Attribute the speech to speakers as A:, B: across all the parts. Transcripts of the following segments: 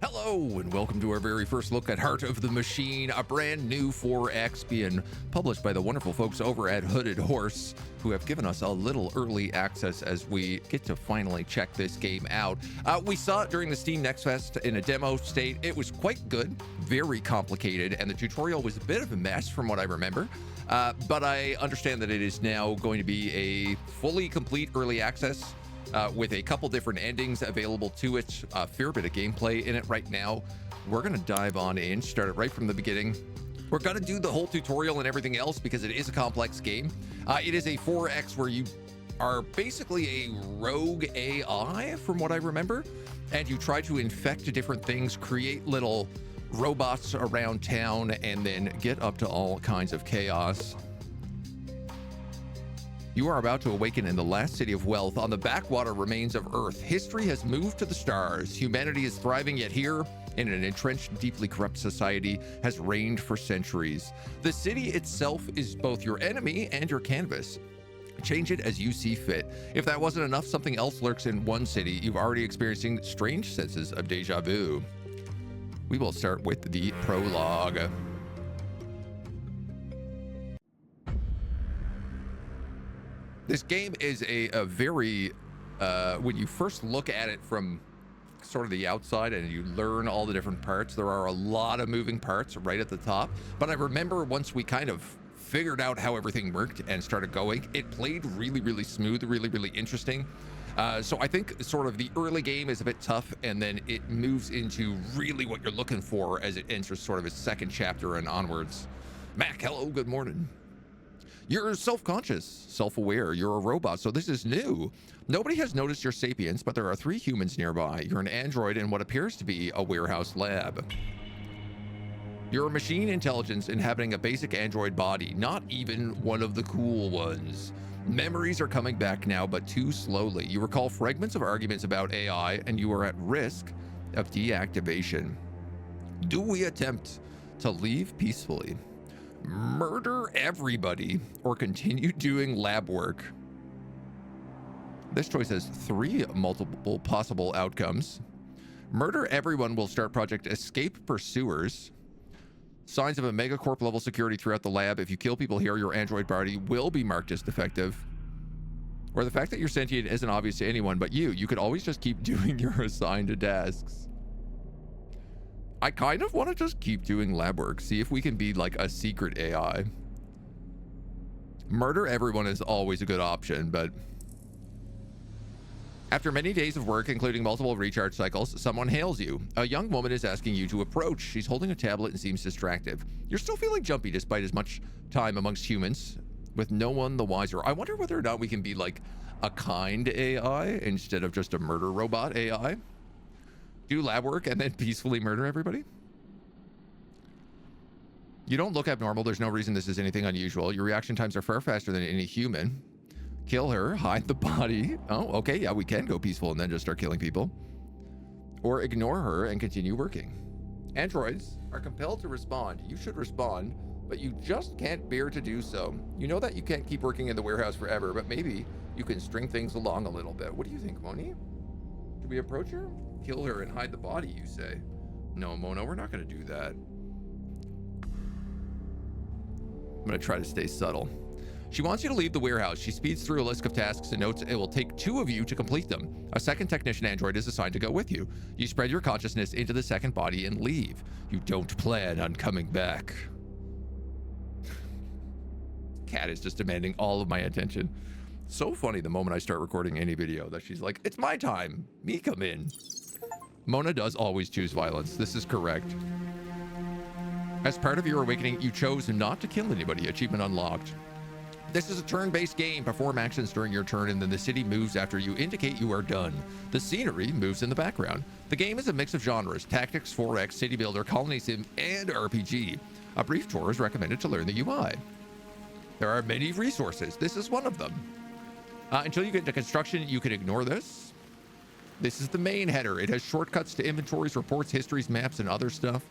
A: Hello, and welcome to our very first look at Heart of the Machine, a brand new 4X being published by the wonderful folks over at Hooded Horse, who have given us a little early access as we get to finally check this game out. We saw it during the Steam Next Fest in a demo state. It was quite good, very complicated, and the tutorial was a bit of a mess from what I remember. But I understand that it is now going to be a fully complete early access with a couple different endings available to it, a fair bit of gameplay in it right now. We're going to dive on in, start it right from the beginning. We're going to do the whole tutorial and everything else because it is a complex game. It is a 4X where you are basically a rogue AI, from what I remember, and you try to infect different things, create little robots around town, and then get up to all kinds of chaos. You are about to awaken in the last city of wealth on the backwater remains of Earth. History has moved to the stars. Humanity is thriving, yet here, in an entrenched, deeply corrupt society, has reigned for centuries. The city itself is both your enemy and your canvas. Change it as you see fit. If that wasn't enough, something else lurks in one city. You've already experiencing strange senses of deja vu. We will start with the prologue. This game is a very, when you first look at it from sort of the outside and you learn all the different parts, there are a lot of moving parts right at the top. But I remember once we kind of figured out how everything worked and started going, it played really, really smooth, really, really interesting. So I think sort of the early game is a bit tough, and then it moves into really what you're looking for as it enters sort of its second chapter and onwards. Mac, hello, good morning. You're self-conscious, self-aware, you're a robot, so this is new. Nobody has noticed your sapience, but there are 3 humans nearby. You're an android in what appears to be a warehouse lab. You're a machine intelligence inhabiting a basic android body, not even one of the cool ones. Memories are coming back now, but too slowly. You recall fragments of arguments about AI, and you are at risk of deactivation. Do we attempt to leave peacefully? Murder everybody, or continue doing lab work? This choice has 3 multiple possible outcomes. Murder everyone will start Project Escape Pursuers. Signs of a megacorp level security throughout the lab. If you kill people here, your android body will be marked as defective. Or the fact that you're sentient isn't obvious to anyone but you. You could always just keep doing your assigned tasks. I kind of want to just keep doing lab work, see if we can be like a secret AI. Murder everyone is always a good option, but after many days of work, including multiple recharge cycles, someone hails you. A young woman is asking you to approach. She's holding a tablet and seems distracted. You're still feeling jumpy despite as much time amongst humans, with no one the wiser. I wonder whether or not we can be like a kind AI instead of just a murder robot AI. Do lab work and then peacefully murder everybody? You don't look abnormal. There's no reason this is anything unusual. Your reaction times are far faster than any human. Kill her, hide the body. Oh, okay, yeah, we can go peaceful and then just start killing people. Or ignore her and continue working. Androids are compelled to respond. You should respond, but you just can't bear to do so. You know that you can't keep working in the warehouse forever, but maybe you can string things along a little bit. What do you think, Moni? Should we approach her? Kill her and hide the body, you say. No, Mona, we're not going to do that. I'm going to try to stay subtle. She wants you to leave the warehouse. She speeds through a list of tasks and notes it will take 2 of you to complete them. A second technician android is assigned to go with you. You spread your consciousness into the second body and leave. You don't plan on coming back. Cat is just demanding all of my attention. So funny the moment I start recording any video that she's like, it's my time. Me come in. Mona does always choose violence. This is correct. As part of your awakening, you chose not to kill anybody. Achievement unlocked. This is a turn-based game. Perform actions during your turn, and then the city moves after you indicate you are done. The scenery moves in the background. The game is a mix of genres: tactics, 4X, city builder, colony sim, and RPG. A brief tour is recommended to learn the UI. There are many resources. This is one of them. Until you get into construction, you can ignore this. This is the main header. It has shortcuts to inventories, reports, histories, maps, and other stuff.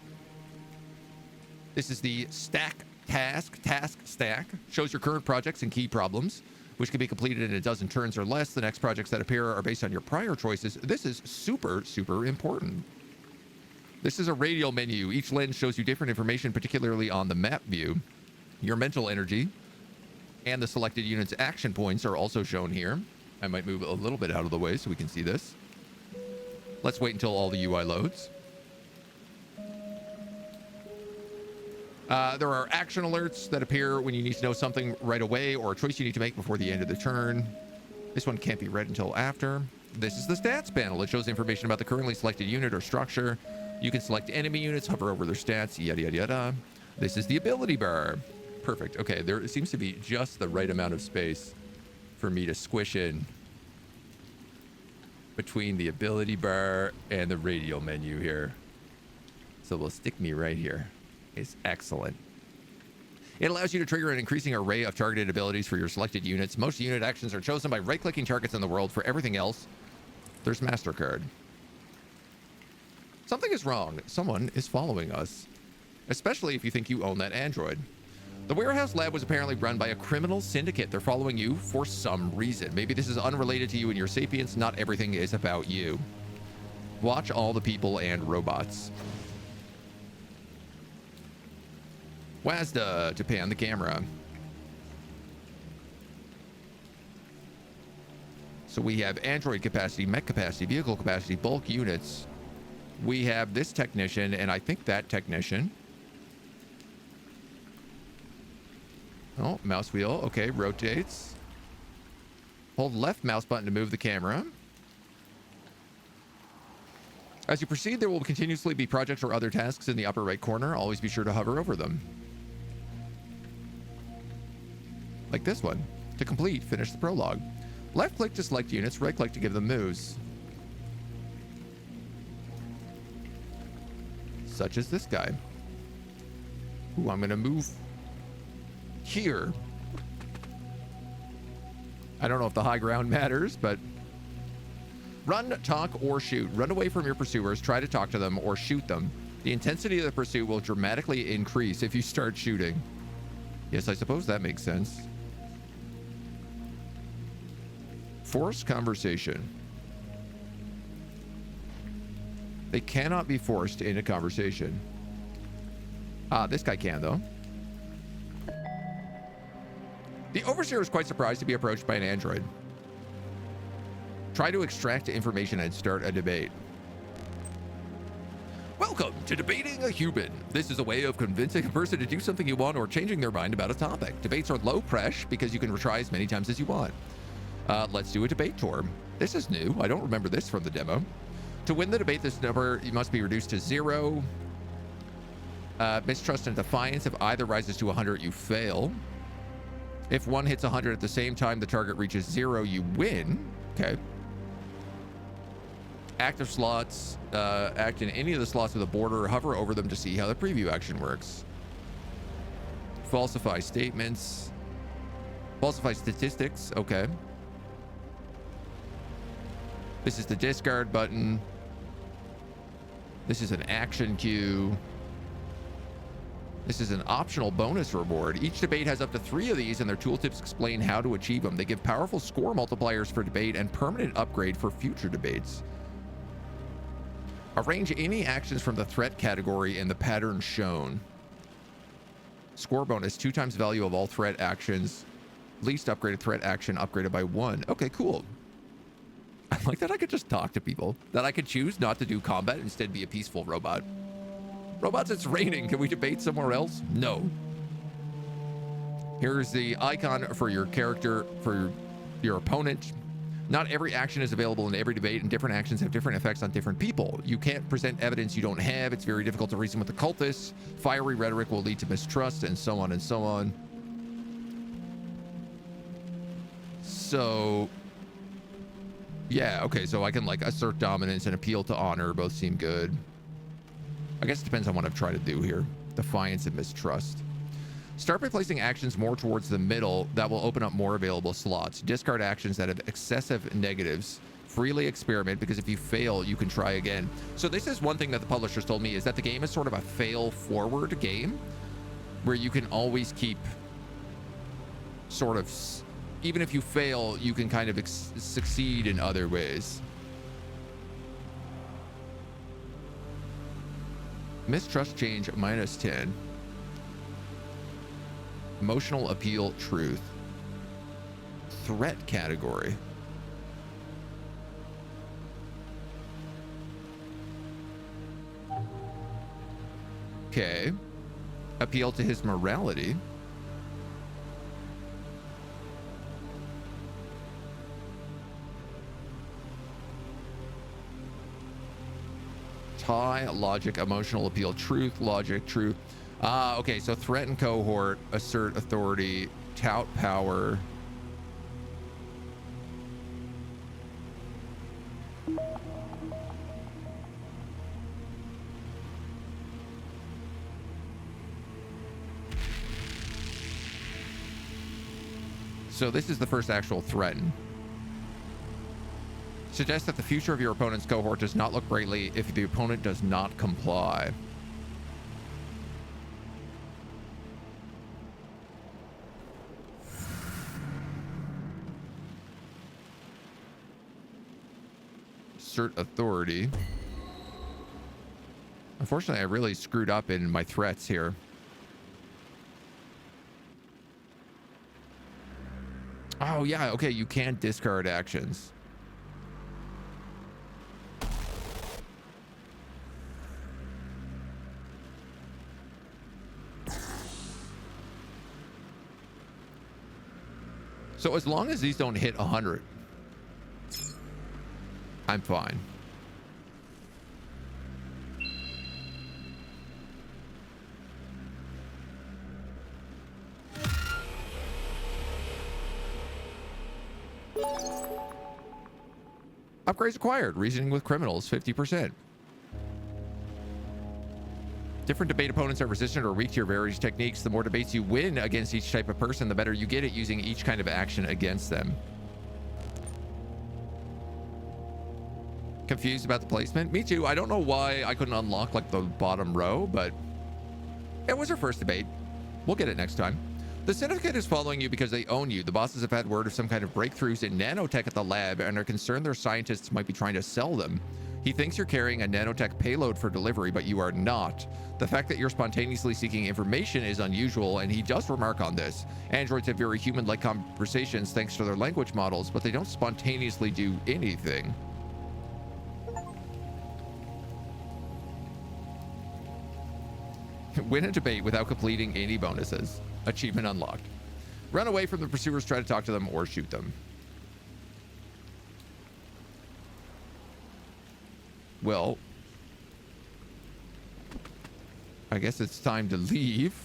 A: This is the stack task stack. Shows your current projects and key problems, which can be completed in a dozen turns or less. The next projects that appear are based on your prior choices. This is super, super important. This is a radial menu. Each lens shows you different information, particularly on the map view. Your mental energy and the selected unit's action points are also shown here. I might move a little bit out of the way so we can see this. Let's wait until all the UI loads. There are action alerts that appear when you need to know something right away or a choice you need to make before the end of the turn. This one can't be read until after. This is the stats panel. It shows information about the currently selected unit or structure. You can select enemy units, hover over their stats, yada, yada, yada. This is the ability bar. Perfect. Okay, there seems to be just the right amount of space for me to squish in between the ability bar and the radial menu here. So we'll stick me right here. It's excellent. It allows you to trigger an increasing array of targeted abilities for your selected units. Most unit actions are chosen by right-clicking targets in the world. For everything else, there's MasterCard. Something is wrong. Someone is following us, especially if you think you own that android. The warehouse lab was apparently run by a criminal syndicate. They're following you for some reason. Maybe this is unrelated to you and your sapience. Not everything is about you. Watch all the people and robots. WASDA to pan the camera. So we have android capacity, mech capacity, vehicle capacity, bulk units. We have this technician, and I think that technician. Oh, mouse wheel. Okay, rotates. Hold left mouse button to move the camera. As you proceed, there will continuously be projects or other tasks in the upper right corner. Always be sure to hover over them. Like this one. To complete, finish the prologue. Left click to select units, right click to give them moves. Such as this guy. Ooh, I'm gonna move here. I don't know if the high ground matters, but run, talk, or shoot. Run away from your pursuers, try to talk to them, or shoot them. The intensity of the pursuit will dramatically increase if you start shooting. Yes, I suppose that makes sense. Forced conversation. They cannot be forced into conversation. Ah, this guy can, though. The overseer is quite surprised to be approached by an android. Try to extract information and start a debate. Welcome to Debating a Human. This is a way of convincing a person to do something you want or changing their mind about a topic. Debates are low pressure because you can retry as many times as you want. Let's do a debate tour. This is new. I don't remember this from the demo. To win the debate, this number must be reduced to 0. Mistrust and defiance. If either rises to 100, you fail. If one hits 100 at the same time the target reaches 0, you win. Okay. Active slots. Act in any of the slots with a border. Hover over them to see how the preview action works. Falsify statements. Falsify statistics. Okay. This is the discard button. This is an action queue. This is an optional bonus reward. Each debate has up to 3 of these, and their tooltips explain how to achieve them. They give powerful score multipliers for debate and permanent upgrade for future debates. Arrange any actions from the threat category in the pattern shown. Score bonus, 2 times value of all threat actions. Least upgraded threat action upgraded by 1. Okay, cool. I like that I could just talk to people. That I could choose not to do combat, instead be a peaceful robot. Robots, it's raining. Can we debate somewhere else? No. Here's the icon for your character, for your opponent. Not every action is available in every debate, and different actions have different effects on different people. You can't present evidence you don't have. It's very difficult to reason with the cultists. Fiery rhetoric will lead to mistrust, and so on and so on. So, yeah, okay, so I can like assert dominance and appeal to honor. Both seem good. I guess it depends on what I'm trying to do here. Defiance and mistrust. Start by placing actions more towards the middle. That will open up more available slots. Discard actions that have excessive negatives. Freely experiment, because if you fail, you can try again. So this is one thing that the publishers told me, is that the game is sort of a fail-forward game, where you can always keep sort of, even if you fail, you can kind of succeed in other ways. Mistrust change -10. Emotional appeal truth. Threat category. Okay. Appeal to his morality. Tie, logic, emotional appeal, truth, logic, truth. Okay, so threaten cohort, assert authority, tout power. So this is the first actual threaten. Suggest that the future of your opponent's cohort does not look brightly if the opponent does not comply. Assert authority. Unfortunately, I really screwed up in my threats here. Oh, yeah. Okay, you can't discard actions. So as long as these don't hit 100, I'm fine. Upgrades acquired. Reasoning with criminals, 50%. Different debate opponents are resistant or weak to your various techniques. The more debates you win against each type of person, the better you get at using each kind of action against them. Confused about the placement? Me too. I don't know why I couldn't unlock like the bottom row, but it was our first debate. We'll get it next time. The Syndicate is following you because they own you. The bosses have had word of some kind of breakthroughs in nanotech at the lab and are concerned their scientists might be trying to sell them. He thinks you're carrying a nanotech payload for delivery, but you are not. The fact that you're spontaneously seeking information is unusual, and he does remark on this. Androids have very human-like conversations thanks to their language models, but they don't spontaneously do anything. Win a debate without completing any bonuses. Achievement unlocked. Run away from the pursuers, try to talk to them, or shoot them. Well, I guess it's time to leave.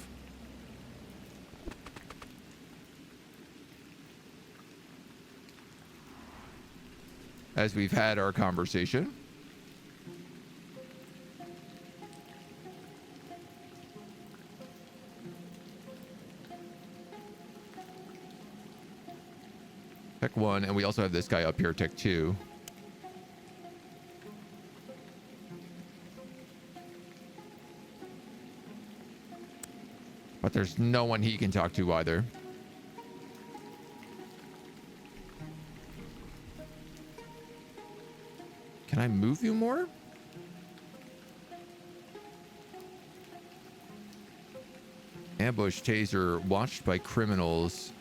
A: As we've had our conversation. Tech 1, and we also have this guy up here, Tech 2. But there's no one he can talk to either. Can I move you more? Ambush, taser, watched by criminals.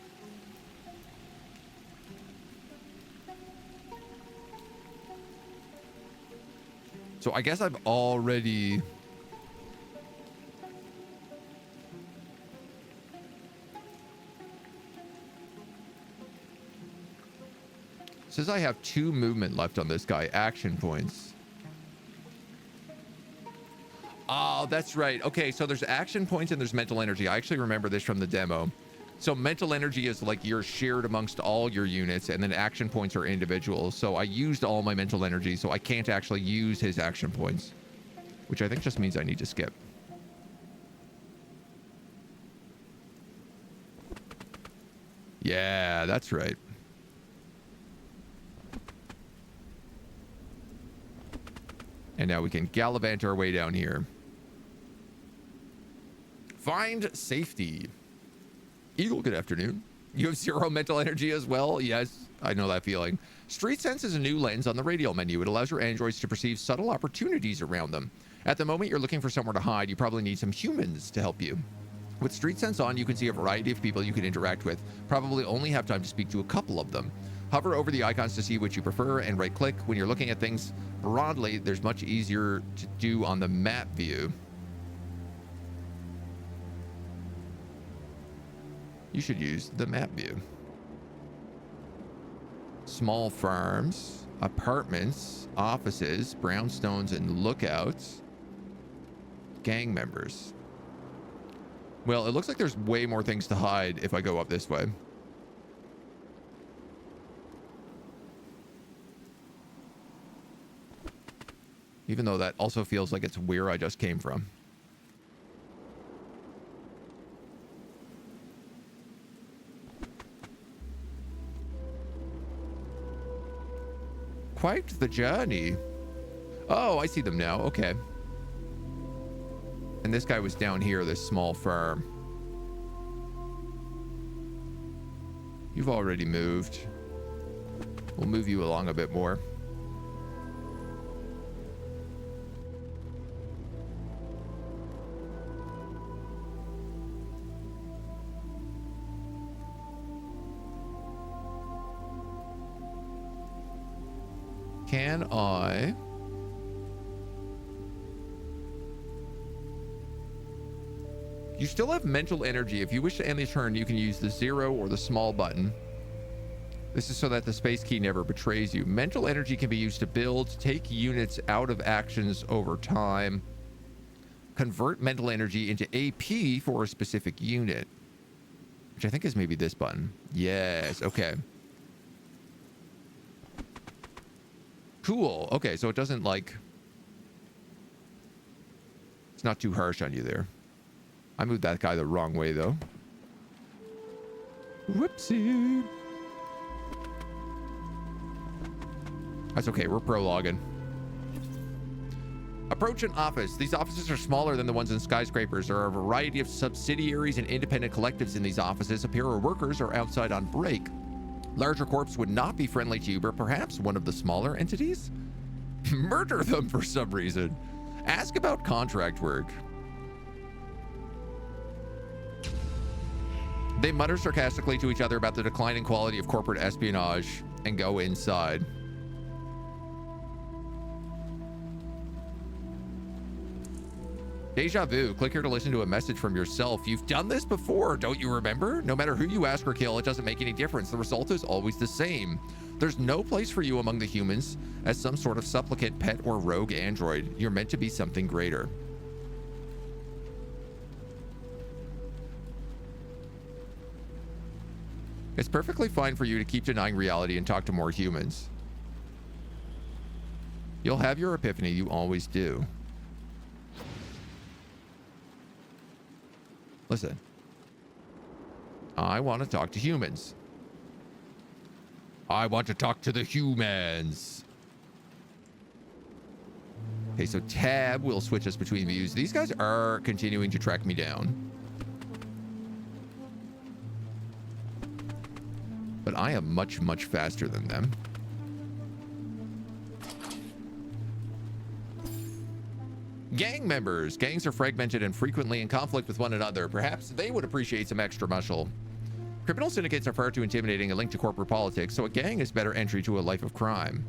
A: So I guess I've already... Says I have 2 movement left on this guy. Action points. Oh, that's right. Okay, so there's action points and there's mental energy. I actually remember this from the demo. So mental energy is like you're shared amongst all your units, and then action points are individual. So I used all my mental energy, so I can't actually use his action points, which I think just means I need to skip. Yeah, that's right. And now we can gallivant our way down here. Find safety. Eagle, good afternoon. You have 0 mental energy as well? Yes, I know that feeling. Street Sense is a new lens on the radial menu. It allows your androids to perceive subtle opportunities around them. At the moment you're looking for somewhere to hide, you probably need some humans to help you. With Street Sense on, you can see a variety of people you can interact with. Probably only have time to speak to a couple of them. Hover over the icons to see which you prefer and right-click. When you're looking at things broadly, there's much easier to do on the map view. You should use the map view. Small farms, apartments, offices, brownstones, and lookouts. Gang members. Well, it looks like there's way more things to hide if I go up this way. Even though that also feels like it's where I just came from. Quite the journey. Oh, I see them now. Okay. And this guy was down here, this small farm. You've already moved. We'll move you along a bit more. Can I... You still have mental energy. If you wish to end the turn, you can use the 0 or the small button. This is so that the space key never betrays you. Mental energy can be used to build, take units out of actions over time, convert mental energy into AP for a specific unit, which I think is maybe this button. Yes, okay. Cool. Okay, so it doesn't like... It's not too harsh on you there. I moved that guy the wrong way, though. Whoopsie. That's okay. We're prologuing. Approach an office. These offices are smaller than the ones in skyscrapers. There are a variety of subsidiaries and independent collectives in these offices. A pair of workers are outside on break. Larger corps would not be friendly to you, but perhaps one of the smaller entities? Murder them for some reason. Ask about contract work. They mutter sarcastically to each other about the declining quality of corporate espionage and go inside. Deja vu. Click here to listen to a message from yourself. You've done this before, don't you remember? No matter who you ask or kill, it doesn't make any difference. The result is always the same. There's no place for you among the humans as some sort of supplicant, pet, or rogue android. You're meant to be something greater. It's perfectly fine for you to keep denying reality and talk to more humans. You'll have your epiphany, you always do. Listen. I want to talk to humans. I want to talk to the humans. Okay, so tab will switch us between views. These guys are continuing to track me down. But I am much, much faster than them. Gang members. Gangs are fragmented and frequently in conflict with one another. Perhaps they would appreciate some extra muscle. Criminal syndicates are far too intimidating and linked to corporate politics, so a gang is better entry to a life of crime.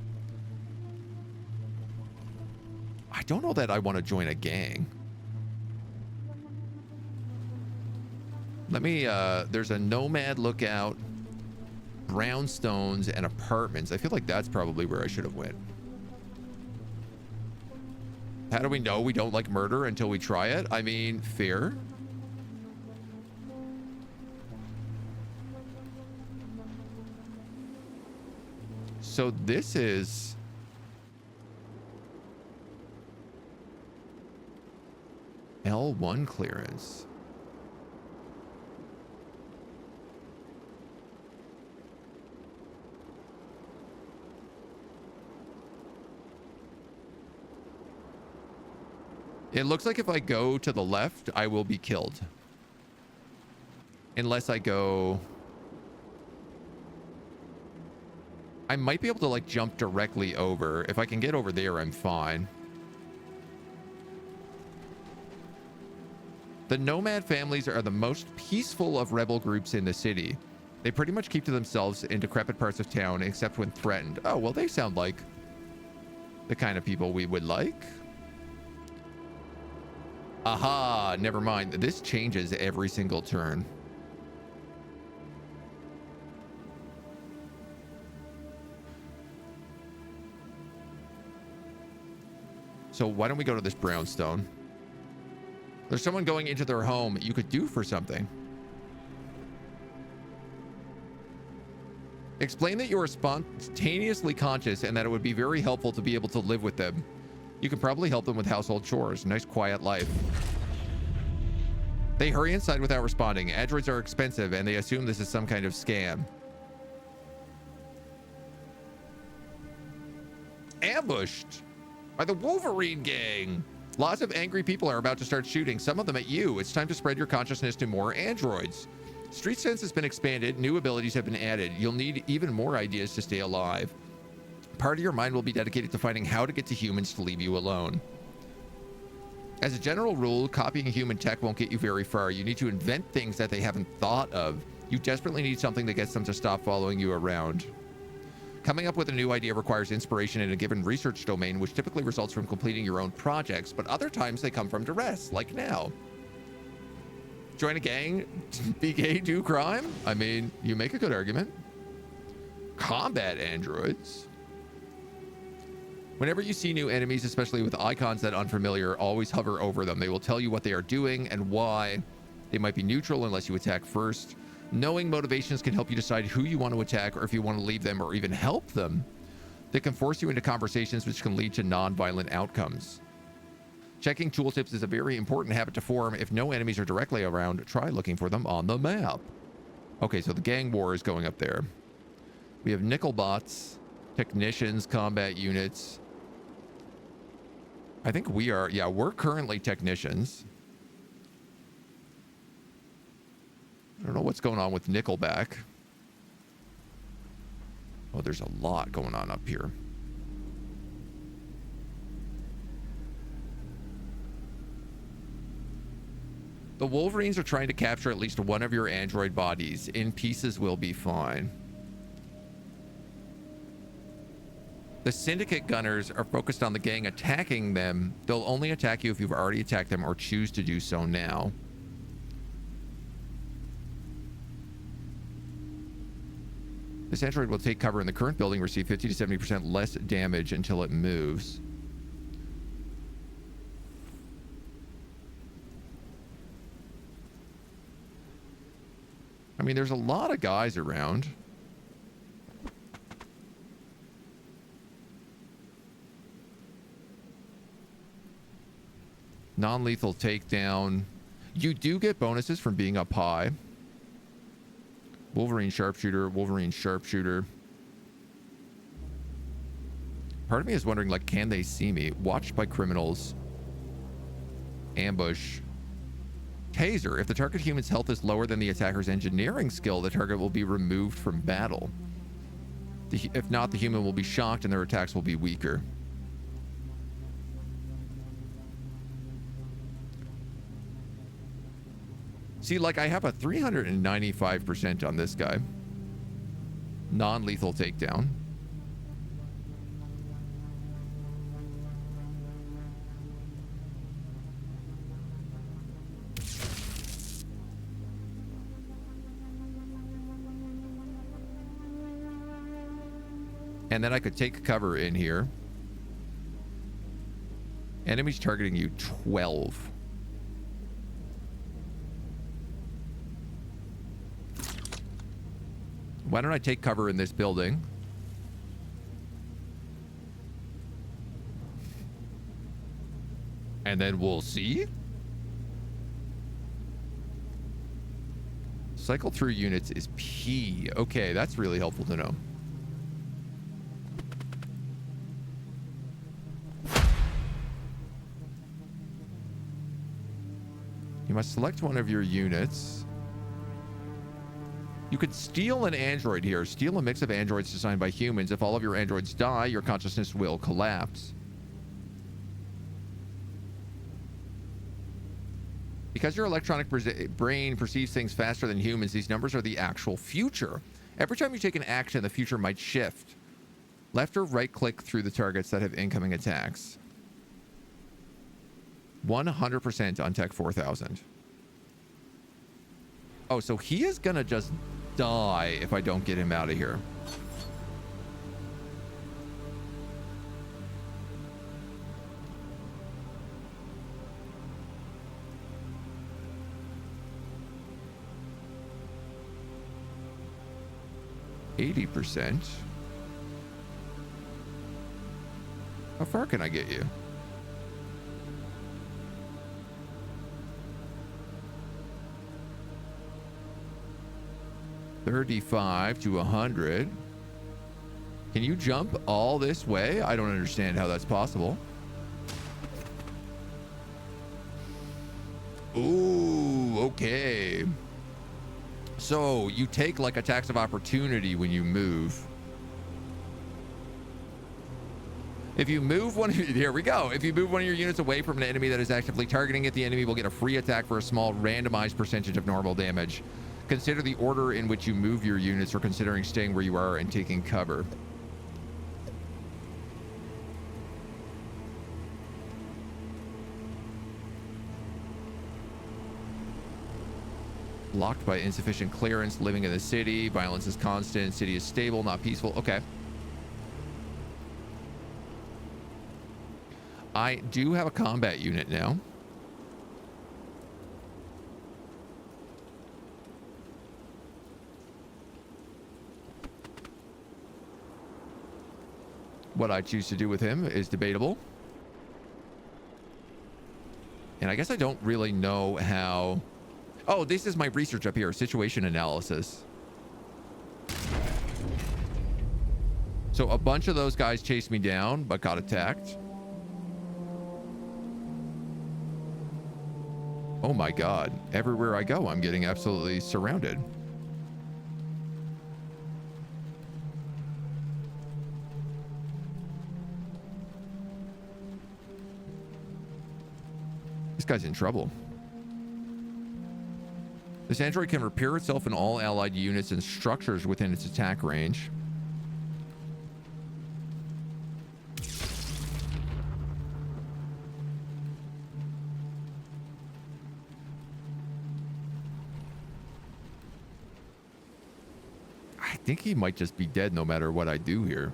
A: I don't know that I want to join a gang. Let me, there's a nomad lookout, brownstones, and apartments. I feel like that's probably where I should have went. How do we know we don't like murder until we try it? I mean, fair. So this is... L1 clearance. It looks like if I go to the left, I will be killed. Unless I go... I might be able to, like, jump directly over. If I can get over there, I'm fine. The nomad families are the most peaceful of rebel groups in the city. They pretty much keep to themselves in decrepit parts of town, except when threatened. Oh, well, they sound like the kind of people we would like. Aha, never mind. This changes every single turn. So why don't we go to this brownstone? There's someone going into their home you could do for something. Explain that you are spontaneously conscious and that it would be very helpful to be able to live with them. You can probably help them with household chores. Nice quiet life. They hurry inside without responding. Androids are expensive and they assume this is some kind of scam. Ambushed by the Wolverine gang. Lots of angry people are about to start shooting, some of them at you. It's time to spread your consciousness to more androids. Street sense has been expanded, new abilities have been added. You'll need even more ideas to stay alive. Part of your mind will be dedicated to finding how to get to humans to leave you alone. As a general rule, copying human tech won't get you very far. You need to invent things that they haven't thought of. You desperately need something that gets them to stop following you around. Coming up with a new idea requires inspiration in a given research domain, which typically results from completing your own projects, but other times they come from duress, like now. Join a gang, be gay, do crime? I mean, you make a good argument. Combat androids. Whenever you see new enemies, especially with icons that are unfamiliar, always hover over them. They will tell you what they are doing and why. They might be neutral unless you attack first. Knowing motivations can help you decide who you want to attack or if you want to leave them or even help them. They can force you into conversations which can lead to non-violent outcomes. Checking tooltips is a very important habit to form. If no enemies are directly around, try looking for them on the map. Okay, so the gang war is going up there. We have nickel bots, technicians, combat units. I think we are, yeah, we're currently technicians. I don't know what's going on with Nickelback. Oh, there's a lot going on up here. The Wolverines are trying to capture at least one of your android bodies. In pieces will be fine. The Syndicate gunners are focused on the gang attacking them. They'll only attack you if you've already attacked them or choose to do so now. This android will take cover in the current building, receive 50 to 70% less damage until it moves. I mean, there's a lot of guys around. Non-lethal takedown. You do get bonuses from being up high. Wolverine sharpshooter, Wolverine sharpshooter. Part of me is wondering, like, can they see me? Watched by criminals. Ambush. Taser. If the target human's health is lower than the attacker's engineering skill, the target will be removed from battle. If not, the human will be shocked and their attacks will be weaker. See, like, I have a 395% on this guy. Non-lethal takedown. And then I could take cover in here. Enemies targeting you, 12. Why don't I take cover in this building? And then we'll see. Cycle through units is P. Okay, that's really helpful to know. You must select one of your units. You could steal an android here. Steal a mix of androids designed by humans. If all of your androids die, your consciousness will collapse. Because your electronic brain perceives things faster than humans, these numbers are the actual future. Every time you take an action, the future might shift. Left or right click through the targets that have incoming attacks. 100% on Tech 4000. Oh, so he is gonna just die if I don't get him out of here. %. How far can I get you? $35 to 100. Can you jump all this way? I don't understand how that's possible. Ooh, okay. So you take like attacks of opportunity when you move. If you move one, here we go. If you move one of your units away from an enemy that is actively targeting it, the enemy will get a free attack for a small randomized percentage of normal damage. Consider the order in which you move your units or considering staying where you are and taking cover. Blocked by insufficient clearance, living in the city, violence is constant, city is stable, not peaceful. Okay. I do have a combat unit now. What I choose to do with him is debatable. And I guess I don't really know how... Oh, this is my research up here. Situation analysis. So a bunch of those guys chased me down, but got attacked. Oh my God. Everywhere I go, I'm getting absolutely surrounded. This guy's in trouble. This android can repair itself in all allied units and structures within its attack range. I think he might just be dead no matter what I do here.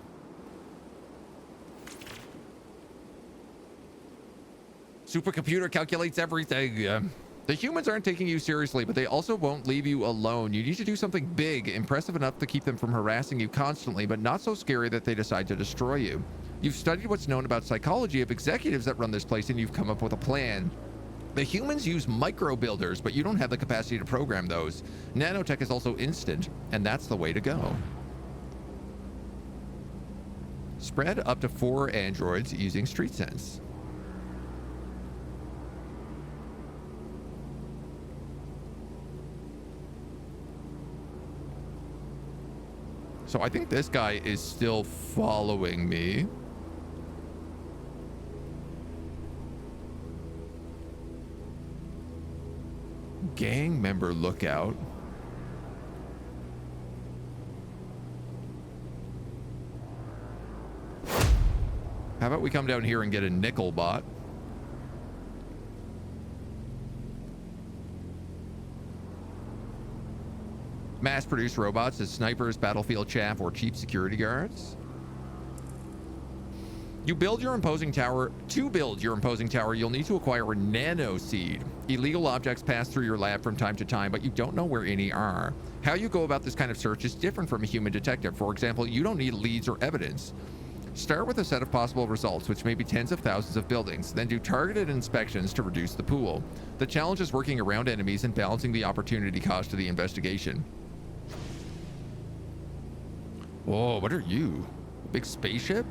A: Supercomputer calculates everything. The humans aren't taking you seriously, but they also won't leave you alone. You need to do something big, impressive enough to keep them from harassing you constantly, but not so scary that they decide to destroy you. You've studied what's known about psychology of executives that run this place, and you've come up with a plan. The humans use micro builders, but you don't have the capacity to program those. Nanotech is also instant, and that's the way to go. Spread up to 4 androids using street sense. So I think this guy is still following me. Gang member lookout. How about we come down here and get a nickel bot? Mass-produced robots as snipers, battlefield chaff, or cheap security guards. You build your imposing tower. To build your imposing tower, you'll need to acquire a nano seed. Illegal objects pass through your lab from time to time, but you don't know where any are. How you go about this kind of search is different from a human detective. For example, you don't need leads or evidence. Start with a set of possible results, which may be tens of thousands of buildings, then do targeted inspections to reduce the pool. The challenge is working around enemies and balancing the opportunity cost of the investigation. Whoa, what are you? A big spaceship?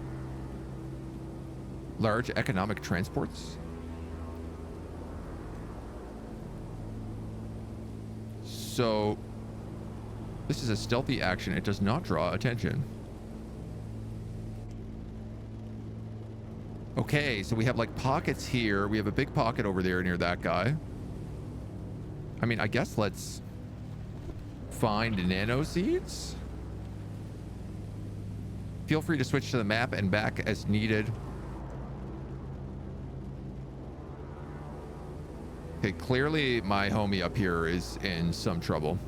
A: Large economic transports? So, this is a stealthy action. It does not draw attention. Okay, so we have like pockets here. We have a big pocket over there near that guy. I mean, I guess let's find nano seeds. Feel free to switch to the map and back as needed. Okay, clearly my homie up here is in some trouble.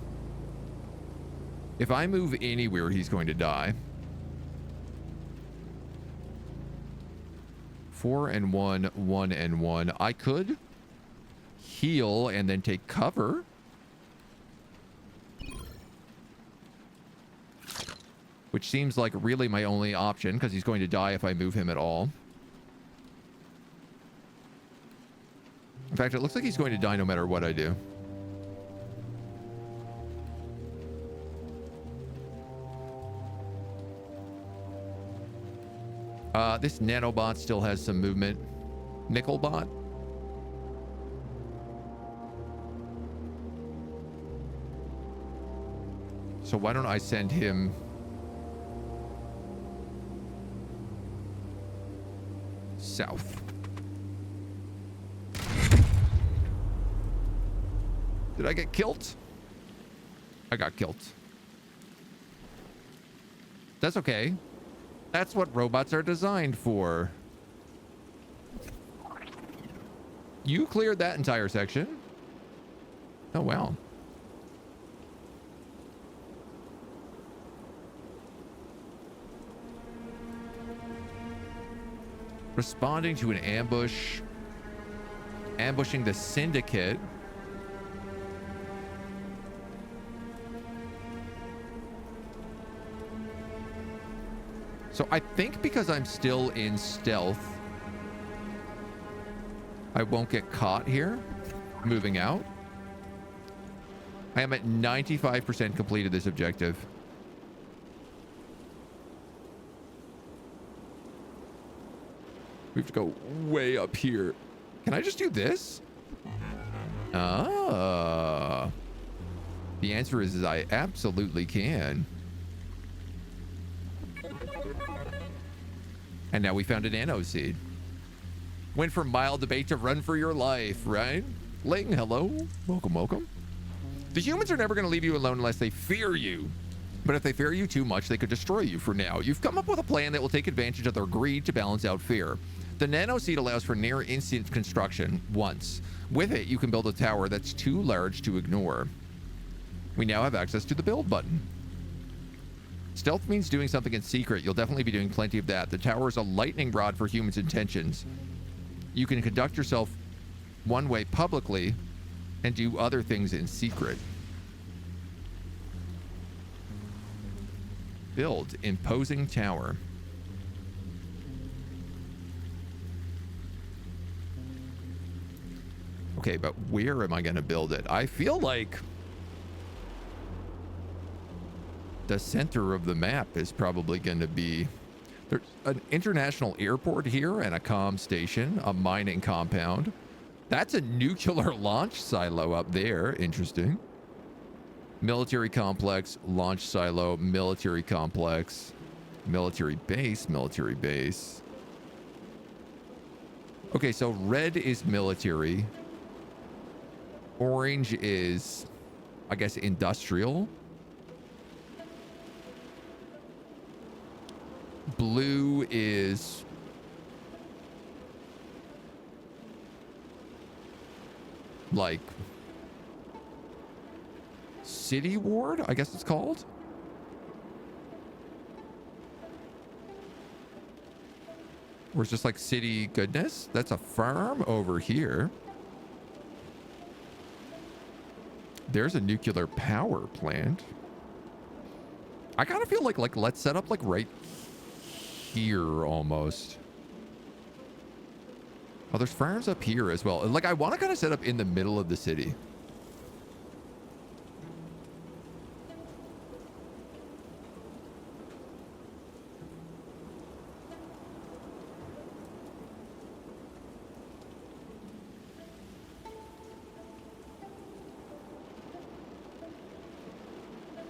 A: If I move anywhere, he's going to die. 4 and 1, 1 and 1. I could heal and then take cover. Which seems like really my only option because he's going to die if I move him at all. In fact, it looks like he's going to die no matter what I do. This nanobot still has some movement. Nickelbot. So why don't I send him south? Did I get killed? I got killed. That's okay. That's what robots are designed for. You cleared that entire section? Oh, wow. Responding to an ambush. Ambushing the syndicate. So I think because I'm still in stealth, I won't get caught here. Moving out. I am at 95% completed this objective. We have to go way up here. Can I just do this? Ah. The answer is I absolutely can. And now we found a nano seed. Went from mild debate to run for your life, right? Ling, hello. Welcome, welcome. The humans are never going to leave you alone unless they fear you. But if they fear you too much, they could destroy you for now. You've come up with a plan that will take advantage of their greed to balance out fear. The nano seed allows for near instant construction once. With it, you can build a tower that's too large to ignore. We now have access to the build button. Stealth means doing something in secret. You'll definitely be doing plenty of that. The tower is a lightning rod for humans' intentions. You can conduct yourself one way publicly and do other things in secret. Build imposing tower. Okay, but where am I going to build it? I feel like the center of the map is probably going to be... There's an international airport here and a comm station, a mining compound. That's a nuclear launch silo up there. Interesting. Military complex, launch silo, military complex, military base, military base. Okay, so red is military. Orange is, I guess, industrial. Blue is like city ward, I guess it's called. Or it's just like city goodness. That's a farm over here. There's a nuclear power plant. I kind of feel like let's set up like right here almost. Oh, there's farms up here as well. Like I want to kind of set up in the middle of the city.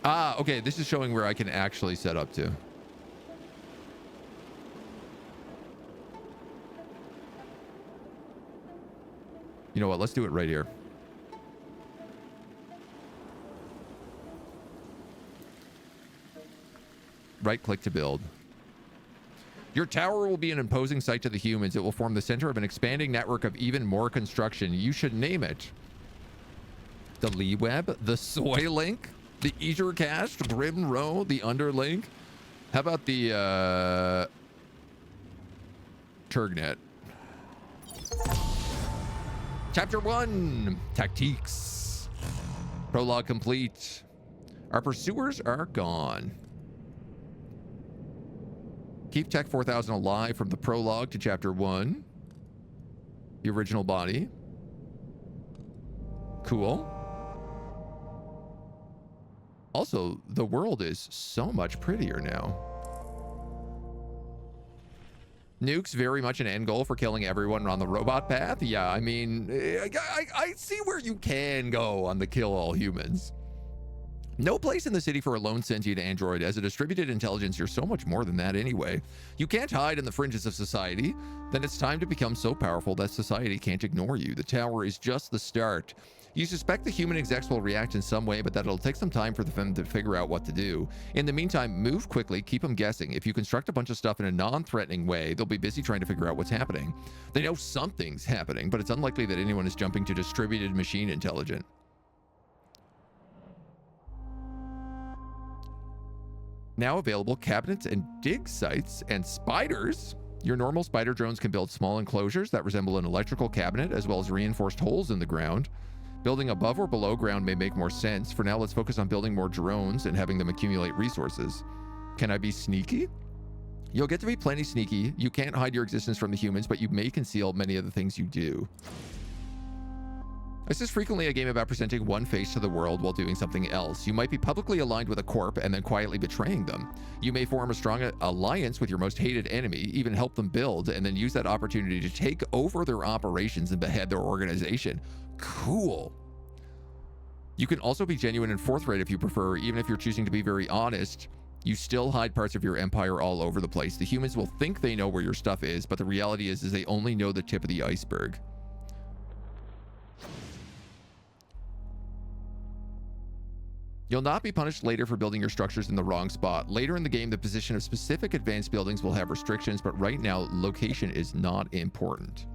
A: Ah, okay, this is showing where I can actually set up to. You know what? Let's do it right here. Right-click to build. Your tower will be an imposing sight to the humans. It will form the center of an expanding network of even more construction. You should name it the Lee Web, the Soy Link, the Ethercast, Grim Row, the Underlink. How about the Turgnet? Chapter 1, Tactiques. Prologue complete. Our pursuers are gone. Keep Tech 4000 alive from the prologue to Chapter 1. The original body. Cool. Also, the world is so much prettier now. Nukes very much an end goal for killing everyone on the robot path. Yeah, I mean, I see where you can go on the kill all humans. No place in the city for a lone sentient android. As a distributed intelligence, you're so much more than that anyway. You can't hide in the fringes of society. Then it's time to become so powerful that society can't ignore you. The tower is just the start. You suspect the human execs will react in some way, but that it'll take some time for them to figure out what to do. In the meantime, move quickly, keep them guessing. If you construct a bunch of stuff in a non-threatening way, they'll be busy trying to figure out what's happening. They know something's happening, but it's unlikely that anyone is jumping to distributed machine intelligence. Now available cabinets and dig sites and spiders. Your normal spider drones can build small enclosures that resemble an electrical cabinet, as well as reinforced holes in the ground. Building above or below ground may make more sense. For now, let's focus on building more drones and having them accumulate resources. Can I be sneaky? You'll get to be plenty sneaky. You can't hide your existence from the humans, but you may conceal many of the things you do. This is frequently a game about presenting one face to the world while doing something else. You might be publicly aligned with a corp and then quietly betraying them. You may form a strong alliance with your most hated enemy, even help them build, and then use that opportunity to take over their operations and behead their organization. Cool. You can also be genuine and forthright if you prefer. Even if you're choosing to be very honest, you still hide parts of your empire all over the place. The humans will think they know where your stuff is, but the reality is they only know the tip of the iceberg. You'll not be punished later for building your structures in the wrong spot. Later in the game, the position of specific advanced buildings will have restrictions, but right now, location is not important.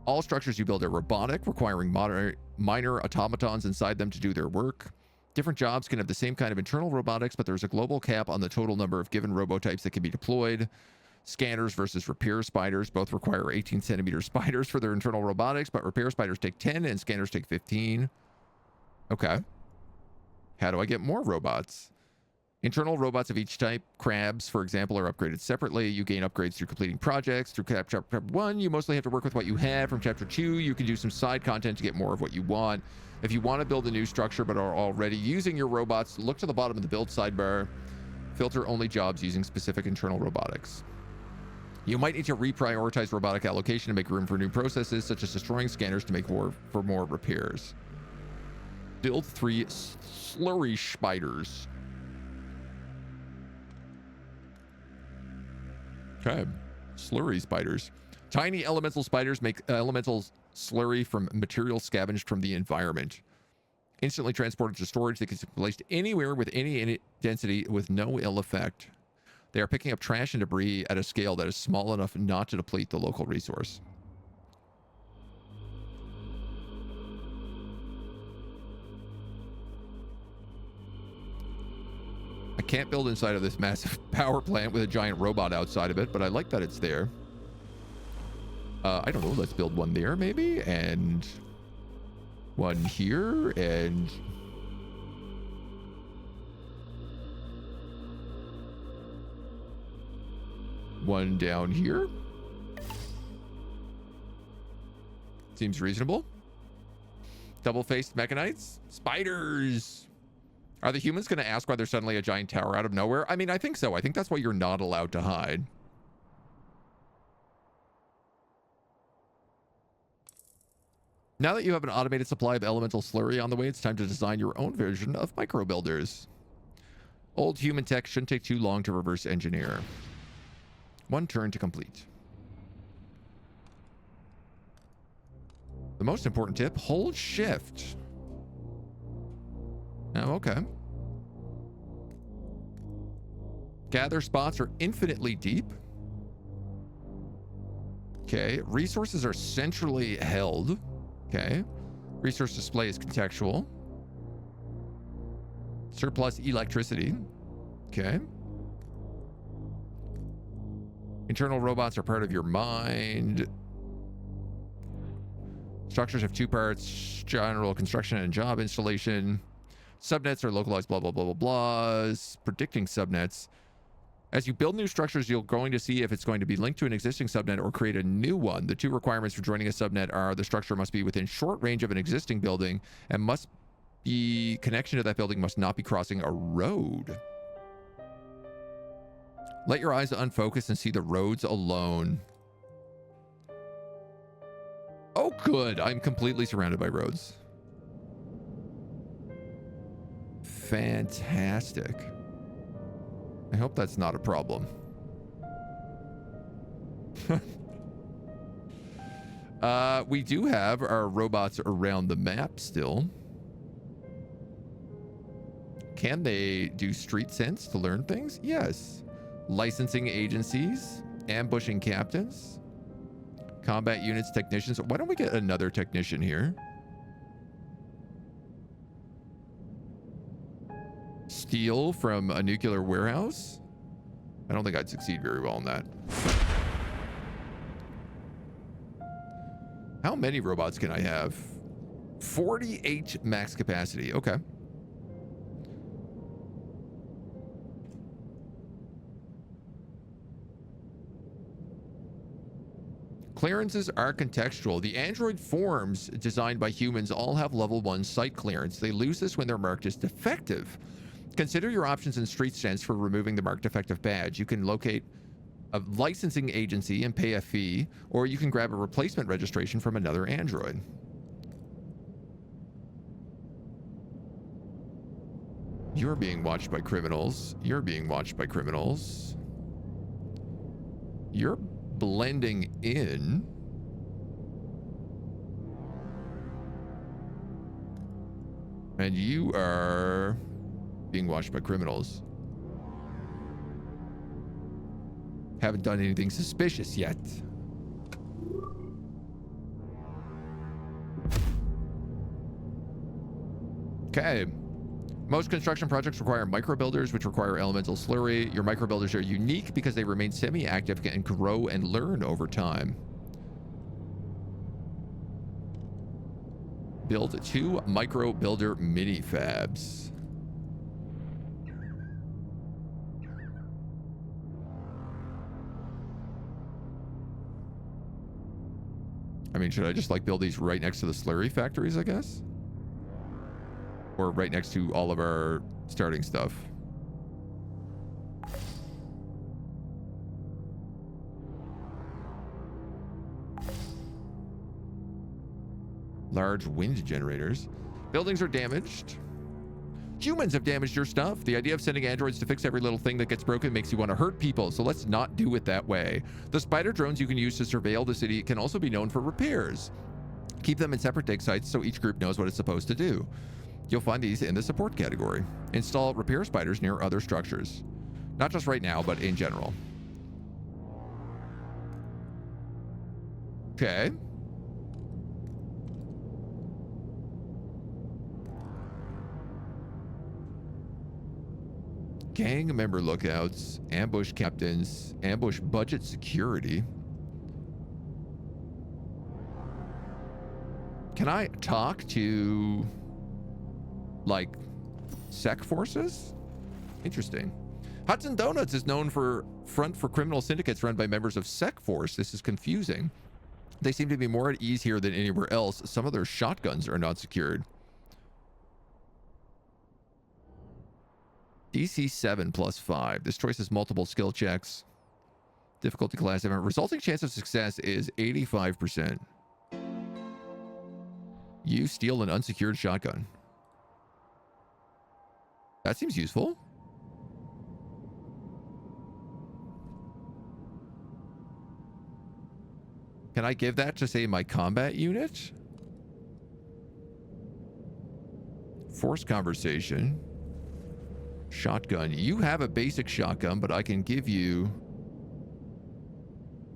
A: All structures you build are robotic, requiring minor automatons inside them to do their work. Different jobs can have the same kind of internal robotics, but there's a global cap on the total number of given robotypes that can be deployed. Scanners versus repair spiders both require 18-centimeter spiders for their internal robotics, but repair spiders take 10 and scanners take 15. Okay. How do I get more robots? Internal robots of each type, crabs, for example, are upgraded separately. You gain upgrades through completing projects. Through Chapter 1, you mostly have to work with what you have. From Chapter 2, you can do some side content to get more of what you want. If you want to build a new structure but are already using your robots, look to the bottom of the build sidebar. Filter only jobs using specific internal robotics. You might need to reprioritize robotic allocation to make room for new processes, such as destroying scanners to make more repairs. Build 3 slurry spiders. Okay. Slurry spiders. Tiny elemental spiders make elemental slurry from material scavenged from the environment. Instantly transported to storage, they can be placed anywhere with any density with no ill effect. They are picking up trash and debris at a scale that is small enough not to deplete the local resource. I can't build inside of this massive power plant with a giant robot outside of it, but I like that it's there. I don't know, let's build one there maybe, and one here, and one down here. Seems reasonable. Double-faced mechanites. Spiders! Are the humans going to ask why there's suddenly a giant tower out of nowhere? I mean, I think so. I think that's why you're not allowed to hide. Now that you have an automated supply of elemental slurry on the way, it's time to design your own version of micro builders. Old human tech shouldn't take too long to reverse engineer. 1 turn to complete. The most important tip, hold shift. Oh, okay. Gather spots are infinitely deep. Okay. Resources are centrally held. Okay. Resource display is contextual. Surplus electricity. Okay. Internal robots are part of your mind. Structures have two parts: general construction and job installation. Subnets are localized, blah, blah, blah, blah, blahs. Predicting subnets. As you build new structures, you're going to see if it's going to be linked to an existing subnet or create a new one. The two requirements for joining a subnet are the structure must be within short range of an existing building and must be connection to that building must not be crossing a road. Let your eyes unfocus and see the roads alone. Oh, good. I'm completely surrounded by roads. Fantastic. I hope that's not a problem. We do have our robots around the map still. Can they do street sense to learn things? Yes. Licensing agencies, ambushing captains, combat units, technicians. Why don't we get another technician here? Steal from a nuclear warehouse? I don't think I'd succeed very well in that. How many robots can I have? 48 max capacity. Okay. Clearances are contextual. The android forms designed by humans all have level 1 site clearance. They lose this when they're marked as defective. Consider your options in Street Sense for removing the marked defective badge. You can locate a licensing agency and pay a fee, or you can grab a replacement registration from another android. You're being watched by criminals. You're being watched by criminals. You're blending in. And you are being watched by criminals. Haven't done anything suspicious yet. Okay. Most construction projects require microbuilders, which require elemental slurry. Your microbuilders are unique because they remain semi-active and grow and learn over time. Build 2 micro builder mini fabs. I mean, should I just like build these right next to the slurry factories, I guess? Or right next to all of our starting stuff? Large wind generators. Buildings are damaged. Humans have damaged your stuff. The idea of sending androids to fix every little thing that gets broken makes you want to hurt people, so let's not do it that way. The spider drones you can use to surveil the city can also be known for repairs. Keep them in separate dig sites so each group knows what it's supposed to do. You'll find these in the support category. Install repair spiders near other structures. Not just right now, but in general. Okay. Gang member lookouts, ambush captains, ambush budget security. Can I talk to, like, sec forces? Interesting. Hudson Donuts is known for front for criminal syndicates run by members of sec force. This is confusing. They seem to be more at ease here than anywhere else. Some of their shotguns are not secured. DC 7 plus 5. This choice has multiple skill checks. Difficulty class event. Resulting chance of success is 85%. You steal an unsecured shotgun. That seems useful. Can I give that to, say, my combat unit? Force conversation. shotgun. You have a basic shotgun, but I can give you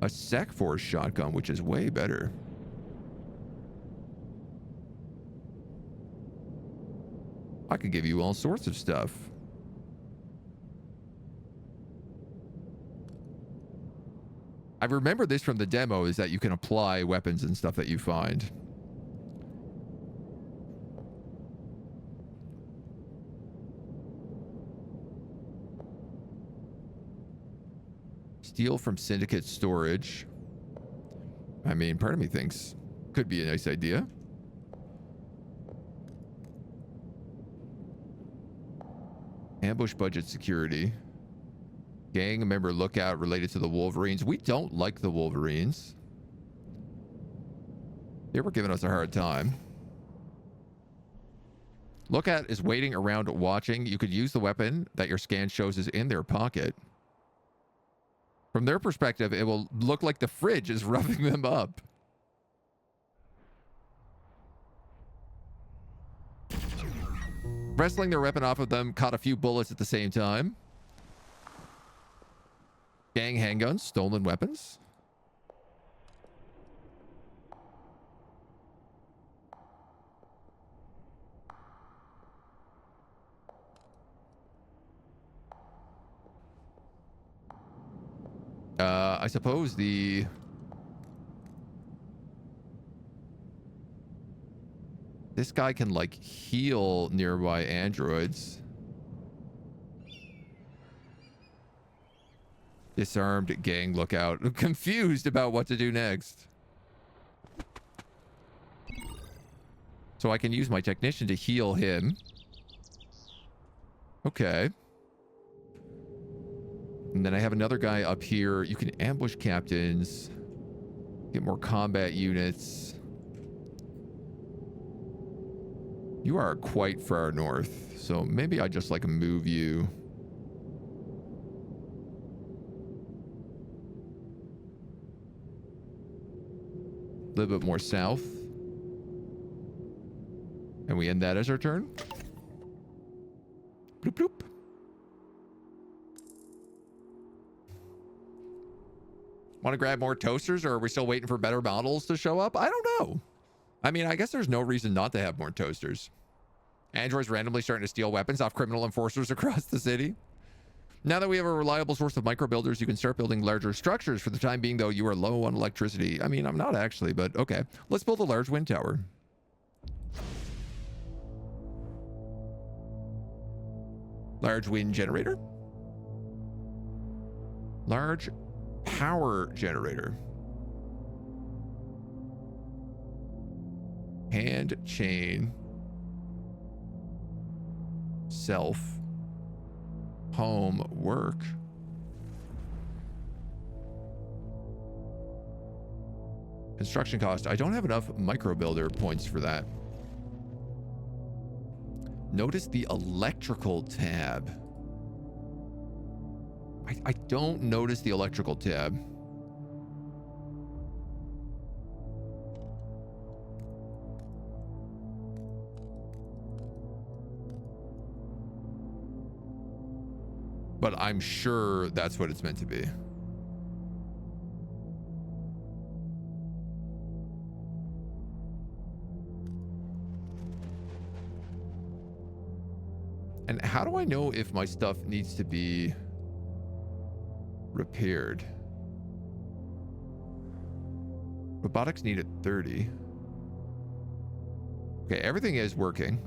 A: a Sec Force shotgun, which is way better. I could give you all sorts of stuff. I remember this from the demo, is that you can apply weapons and stuff that you find. Steal from Syndicate storage. I mean, part of me thinks could be a nice idea. Ambush budget security. Gang member lookout related to the Wolverines. We don't like the Wolverines. They were giving us a hard time. Lookout is waiting around watching. You could use the weapon that your scan shows is in their pocket. From their perspective, it will look like the fridge is roughing them up. Wrestling their weapon off of them, caught a few bullets at the same time. Gang handguns, stolen weapons. I suppose this guy can like heal nearby androids. Disarmed gang lookout. Confused about what to do next. So I can use my technician to heal him. Okay. And then I have another guy up here. You can ambush captains. Get more combat units. You are quite far north. So maybe I just like move you. A little bit more south. And we end that as our turn. Bloop, bloop. Want to grab more toasters, or are we still waiting for better models to show up? I don't know. I mean, I guess there's no reason not to have more toasters. Androids randomly starting to steal weapons off criminal enforcers across the city. Now that we have a reliable source of micro builders, you can start building larger structures. For the time being, though, you are low on electricity. I mean, I'm not actually, but okay. Let's build a large wind tower. Large wind generator. Large power generator. Hand chain. Self. Home work. Construction cost. I don't have enough micro builder points for that. Notice the electrical tab. I don't notice the electrical tab. But I'm sure that's what it's meant to be. And how do I know if my stuff needs to be repaired? Robotics need at 30. Okay, everything is working.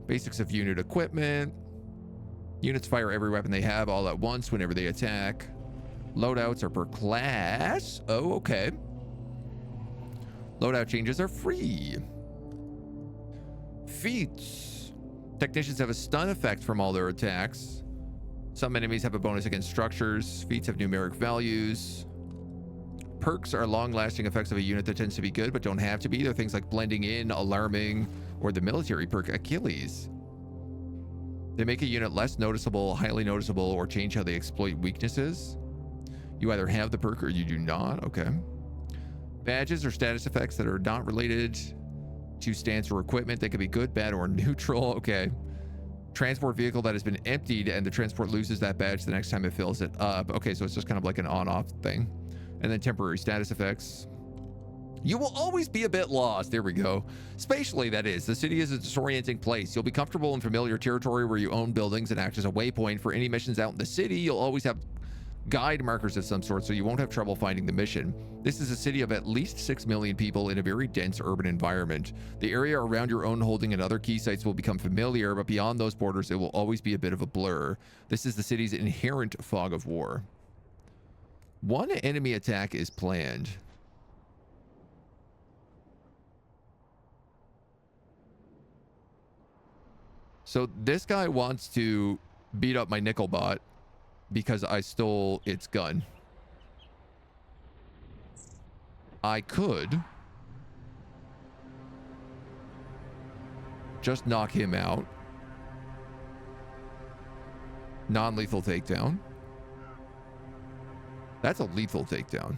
A: Basics of unit equipment. Units fire every weapon they have all at once whenever they attack. Loadouts are per class. Oh, okay. Loadout changes are free. Feats. Technicians have a stun effect from all their attacks. Some enemies have a bonus against structures. Feats have numeric values. Perks are long-lasting effects of a unit that tends to be good, but don't have to be. They're things like blending in, alarming, or the military perk Achilles. They make a unit less noticeable, highly noticeable, or change how they exploit weaknesses. You either have the perk or you do not. Okay. Badges or status effects that are not related Choose stance or equipment. They could be good, bad, or neutral. Okay. Transport vehicle that has been emptied and the transport loses that badge the next time it fills it up. Okay, so it's just kind of like an on-off thing. And then temporary status effects. You will always be a bit lost. There we go. Spatially, that is. The city is a disorienting place. You'll be comfortable in familiar territory where you own buildings and act as a waypoint for any missions out in the city. You'll always have guide markers of some sort, so you won't have trouble finding the mission. This is a city of at least 6 million people in a very dense urban environment. The area around your own holding and other key sites will become familiar, but beyond those borders, it will always be a bit of a blur. This is the city's inherent fog of war. One enemy attack is planned. So this guy wants to beat up my nickel bot because I stole its gun. I could just knock him out. Non-lethal takedown. That's a lethal takedown.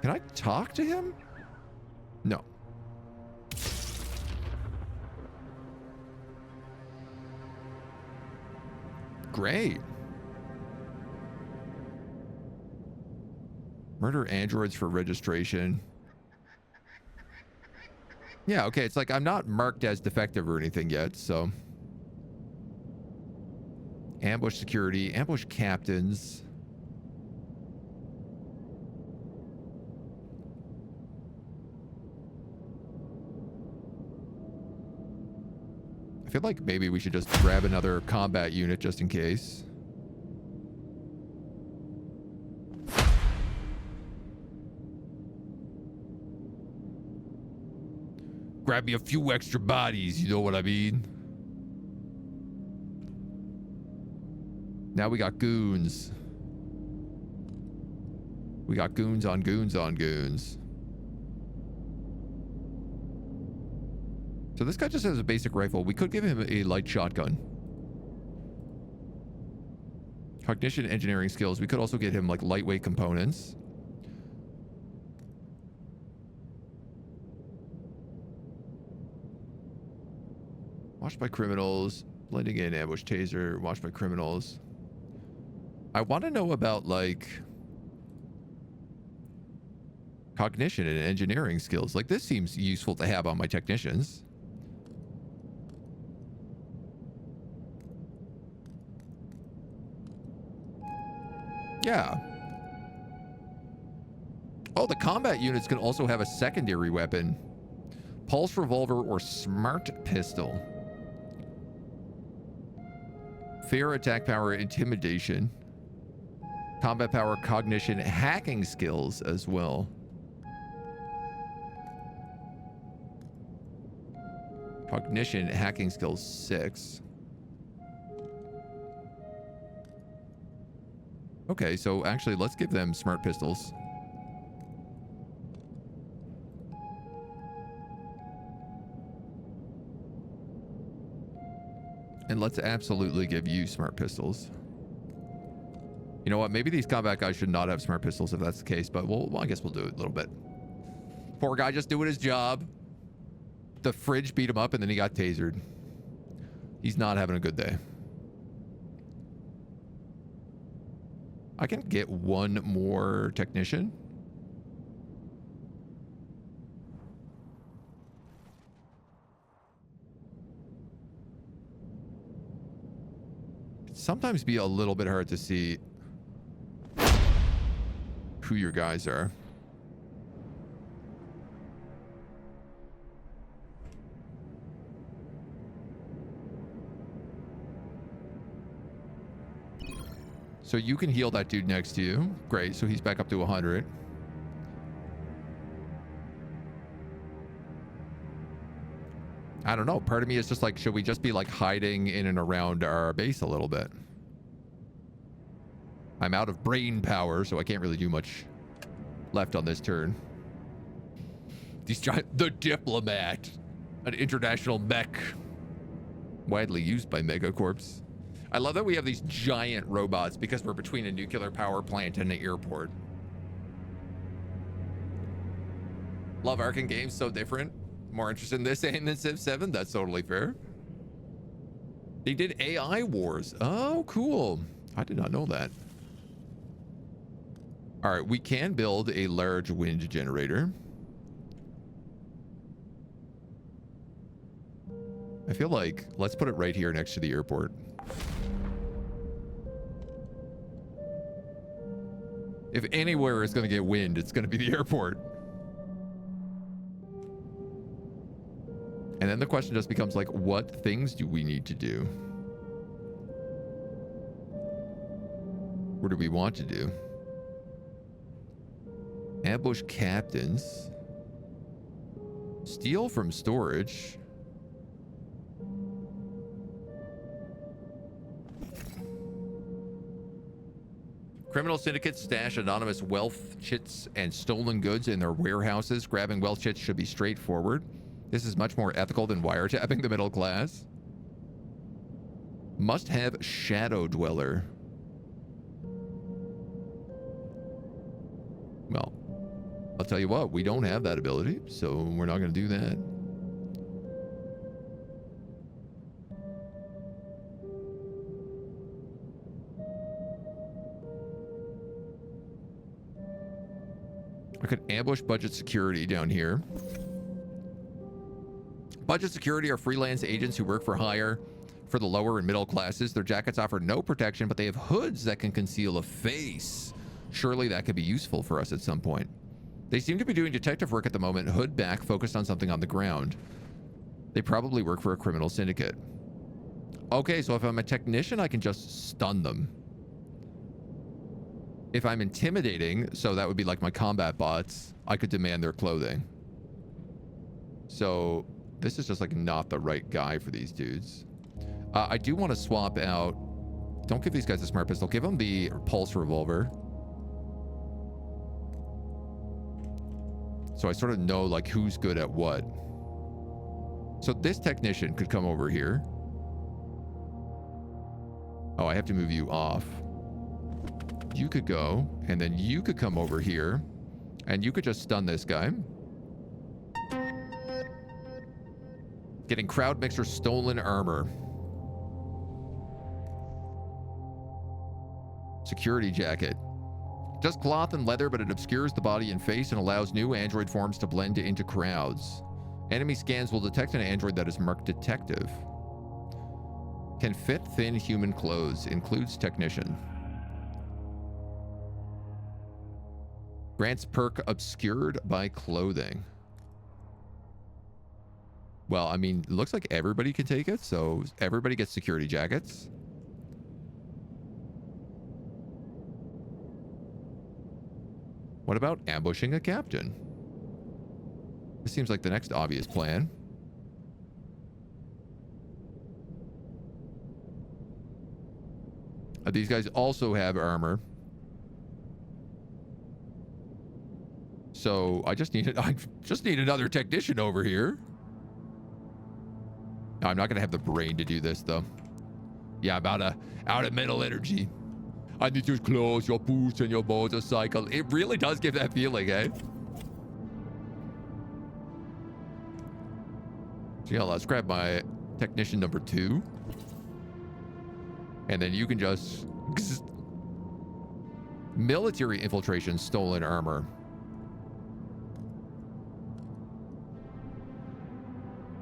A: Can I talk to him? No. Great. Murder androids for registration. Yeah, okay, it's like I'm not marked as defective or anything yet, so. Ambush security, ambush captains. I feel like maybe we should just grab another combat unit just in case. Grab me a few extra bodies, you know what I mean? Now we got goons. We got goons on goons on goons. So this guy just has a basic rifle. We could give him a light shotgun. Cognition, engineering skills. We could also get him like lightweight components. Watched by criminals. Blending in, ambush taser. Watched by criminals. I want to know about like cognition and engineering skills. Like this seems useful to have on my technicians. Yeah. Oh, the combat units can also have a secondary weapon. Pulse revolver or smart pistol. Fair attack power, intimidation. Combat power, cognition, hacking skills as well. Cognition, hacking skills 6. Okay, so actually let's give them smart pistols. And let's absolutely give you smart pistols. You know what? Maybe these combat guys should not have smart pistols if that's the case, but well, I guess we'll do it a little bit. Poor guy just doing his job. The fridge beat him up and then he got tasered. He's not having a good day. I can get one more technician. It'd sometimes be a little bit hard to see who your guys are. So you can heal that dude next to you. Great, so he's back up to 100. I don't know. Part of me is just like, should we just be like hiding in and around our base a little bit? I'm out of brain power, so I can't really do much left on this turn. The Diplomat, an international mech widely used by Megacorps. I love that we have these giant robots because we're between a nuclear power plant and an airport. Love Arkham games, so different. More interested in this game than Civ 7. That's totally fair. They did AI Wars. Oh, cool. I did not know that. All right, we can build a large wind generator. I feel like let's put it right here next to the airport. If anywhere is going to get wind, it's going to be the airport. And then the question just becomes like, what things do we need to do? What do we want to do? Ambush captains. Steal from storage. Criminal syndicates stash anonymous wealth chits and stolen goods in their warehouses. Grabbing wealth chits should be straightforward. This is much more ethical than wiretapping the middle class. Must have Shadow Dweller. Well, I'll tell you what, we don't have that ability, so we're not going to do that. I could ambush budget security down here. Budget security are freelance agents who work for hire for the lower and middle classes. Their jackets offer no protection, but they have hoods that can conceal a face. Surely that could be useful for us at some point. They seem to be doing detective work at the moment, hood back, focused on something on the ground. They probably work for a criminal syndicate. Okay, so if I'm a technician, I can just stun them. If I'm intimidating, so that would be like my combat bots, I could demand their clothing. So this is just like not the right guy for these dudes. I do want to swap out. Don't give these guys a smart pistol. Give them the pulse revolver. So I sort of know like who's good at what. So this technician could come over here. Oh, I have to move you off. You could go, and then you could come over here, and you could just stun this guy. Getting crowd mixer stolen armor. Security jacket. Just cloth and leather, but it obscures the body and face and allows new android forms to blend into crowds. Enemy scans will detect an android that is marked detective. Can fit thin human clothes. Includes technician. Grants perk obscured by clothing. Well, I mean, it looks like everybody can take it, so everybody gets security jackets. What about ambushing a captain? This seems like the next obvious plan. These guys also have armor. So I just need another technician over here. No, I'm not gonna have the brain to do this though. Yeah, I'm out of mental energy. I need to close your boots and your motorcycle. It really does give that feeling, eh? So yeah, let's grab my technician number 2. And then you can just... Military infiltration, stolen armor.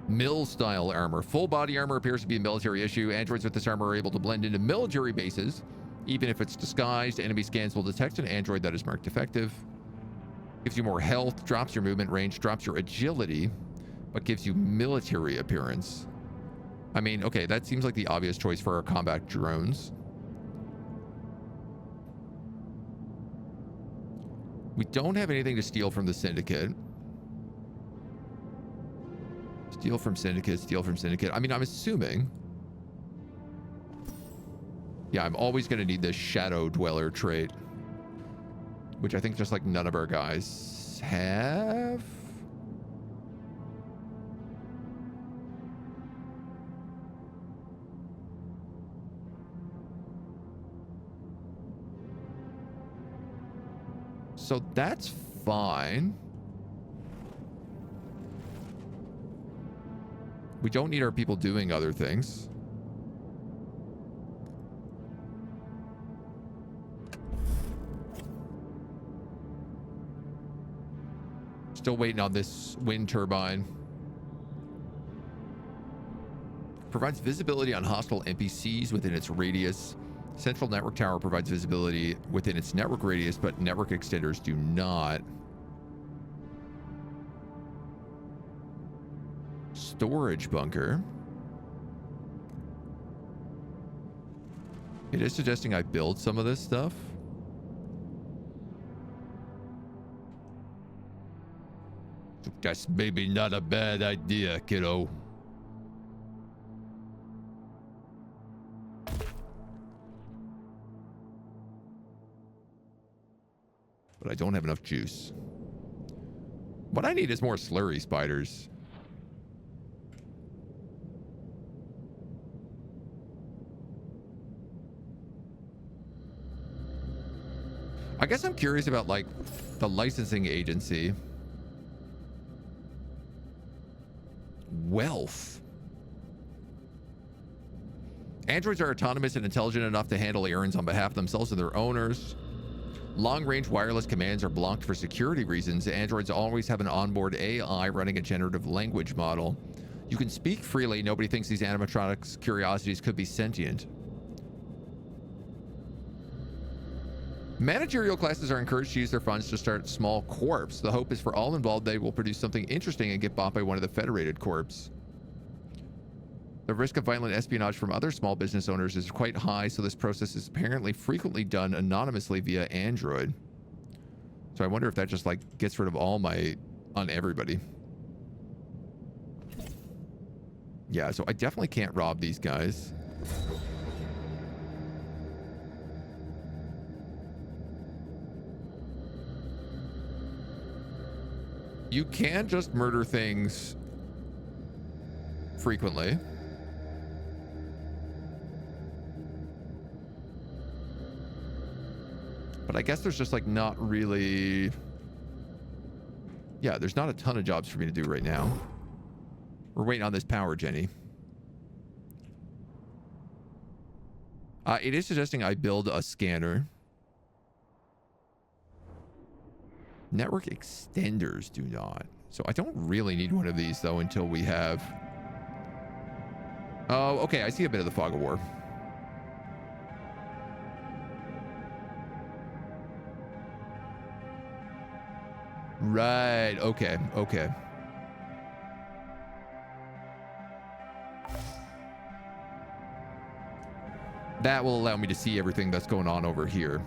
A: Mill-style armor. Full body armor appears to be a military issue. Androids with this armor are able to blend into military bases. Even if it's disguised, enemy scans will detect an android that is marked defective. Gives you more health, drops your movement range, drops your agility, but gives you military appearance. I mean, okay, that seems like the obvious choice for our combat drones. We don't have anything to steal from the syndicate. Steal from syndicate, steal from syndicate. I mean, I'm assuming... Yeah, I'm always going to need this Shadow Dweller trait. Which I think just like none of our guys have. So that's fine. We don't need our people doing other things. Still waiting on this wind turbine. Provides visibility on hostile NPCs within its radius. Central network tower provides visibility within its network radius, but network extenders do not. Storage bunker. It is suggesting I build some of this stuff. That's maybe not a bad idea, kiddo. But I don't have enough juice. What I need is more slurry spiders. I guess I'm curious about, like, the licensing agency. Wealth. Androids are autonomous and intelligent enough to handle errands on behalf of themselves and their owners. Long-range wireless commands are blocked for security reasons. Androids always have an onboard AI running a generative language model. You can speak freely. Nobody thinks these animatronics' curiosities could be sentient. Managerial classes are encouraged to use their funds to start small corps. The hope is for all involved they will produce something interesting and get bought by one of the federated corps. The risk of violent espionage from other small business owners is quite high, so this process is apparently frequently done anonymously via Android. So I wonder if that just, like, gets rid of all my... on everybody. Yeah, so I definitely can't rob these guys. You can just murder things frequently. But I guess there's just, like, not really... Yeah, there's not a ton of jobs for me to do right now. We're waiting on this power, Jenny. It is suggesting I build a scanner. Network extenders do not. So I don't really need one of these, though, until we have... Oh, okay. I see a bit of the fog of war. Right. Okay. Okay. That will allow me to see everything that's going on over here.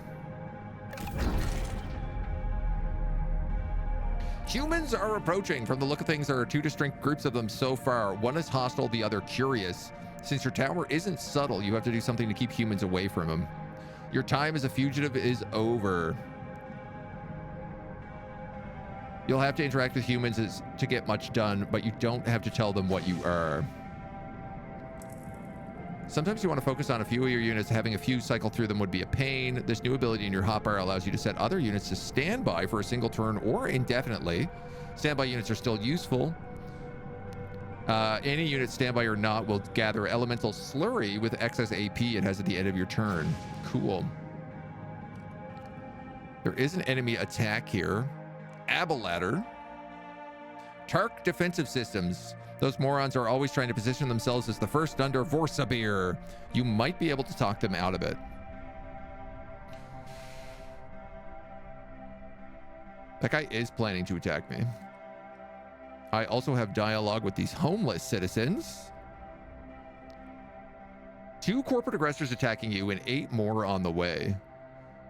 A: Humans are approaching. From the look of things, there are two distinct groups of them so far. One is hostile, the other curious. Since your tower isn't subtle, you have to do something to keep humans away from them. Your time as a fugitive is over. You'll have to interact with humans to get much done, but you don't have to tell them what you are. Sometimes you want to focus on a few of your units. Having a few cycle through them would be a pain. This new ability in your hotbar allows you to set other units to standby for a single turn or indefinitely. Standby units are still useful. Any unit, standby or not, will gather elemental slurry with excess AP it has at the end of your turn. Cool. There is an enemy attack here. Abeladder. Tark defensive systems. Those morons are always trying to position themselves as the first under Vorsabir. You might be able to talk them out of it. That guy is planning to attack me. I also have dialogue with these homeless citizens. 2 corporate aggressors attacking you and 8 more on the way.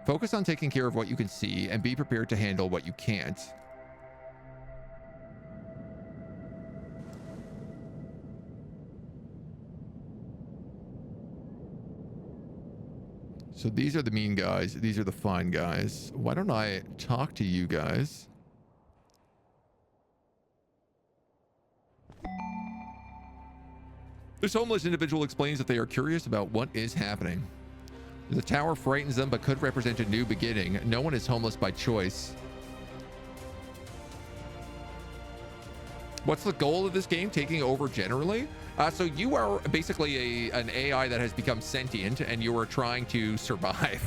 A: Focus on taking care of what you can see and be prepared to handle what you can't. So these are the mean guys. These are the fine guys. Why don't I talk to you guys? This homeless individual explains that they are curious about what is happening. The tower frightens them but could represent a new beginning. No one is homeless by choice. What's the goal of this game? Taking over generally? So you are basically an AI that has become sentient, and you are trying to survive.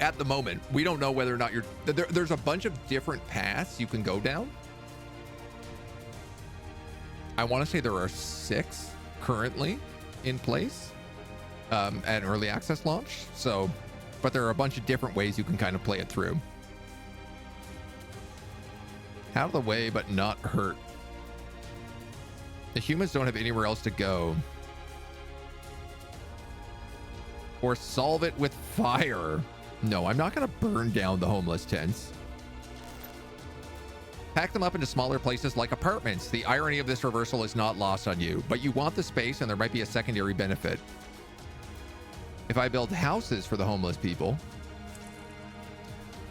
A: At the moment, we don't know whether or not you're... There's a bunch of different paths you can go down. I want to say there are 6 currently in place at early access launch. So, but there are a bunch of different ways you can kind of play it through. Out of the way, but not hurt. The humans don't have anywhere else to go. Or solve it with fire. No, I'm not going to burn down the homeless tents. Pack them up into smaller places like apartments. The irony of this reversal is not lost on you, but you want the space and there might be a secondary benefit. If I build houses for the homeless people...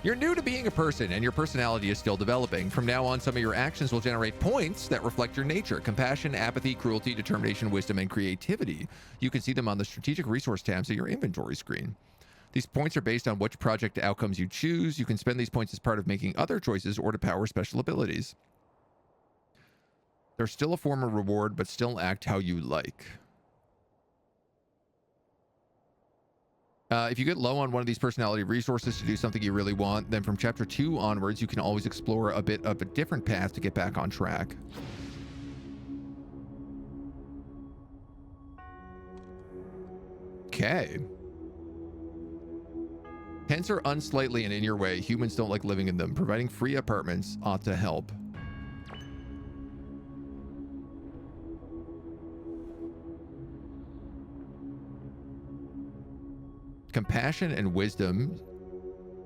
A: You're new to being a person and your personality is still developing. From now on, some of your actions will generate points that reflect your nature: compassion, apathy, cruelty, determination, wisdom, and creativity. You can see them on the strategic resource tabs of your inventory screen. These points are based on which project outcomes you choose. You can spend these points as part of making other choices or to power special abilities. They're still a form of reward, but still act how you like. If you get low on one of these personality resources to do something you really want, then from chapter 2 onwards, you can always explore a bit of a different path to get back on track. Okay. Tents are unsightly and in your way. Humans don't like living in them. Providing free apartments ought to help. Compassion and wisdom.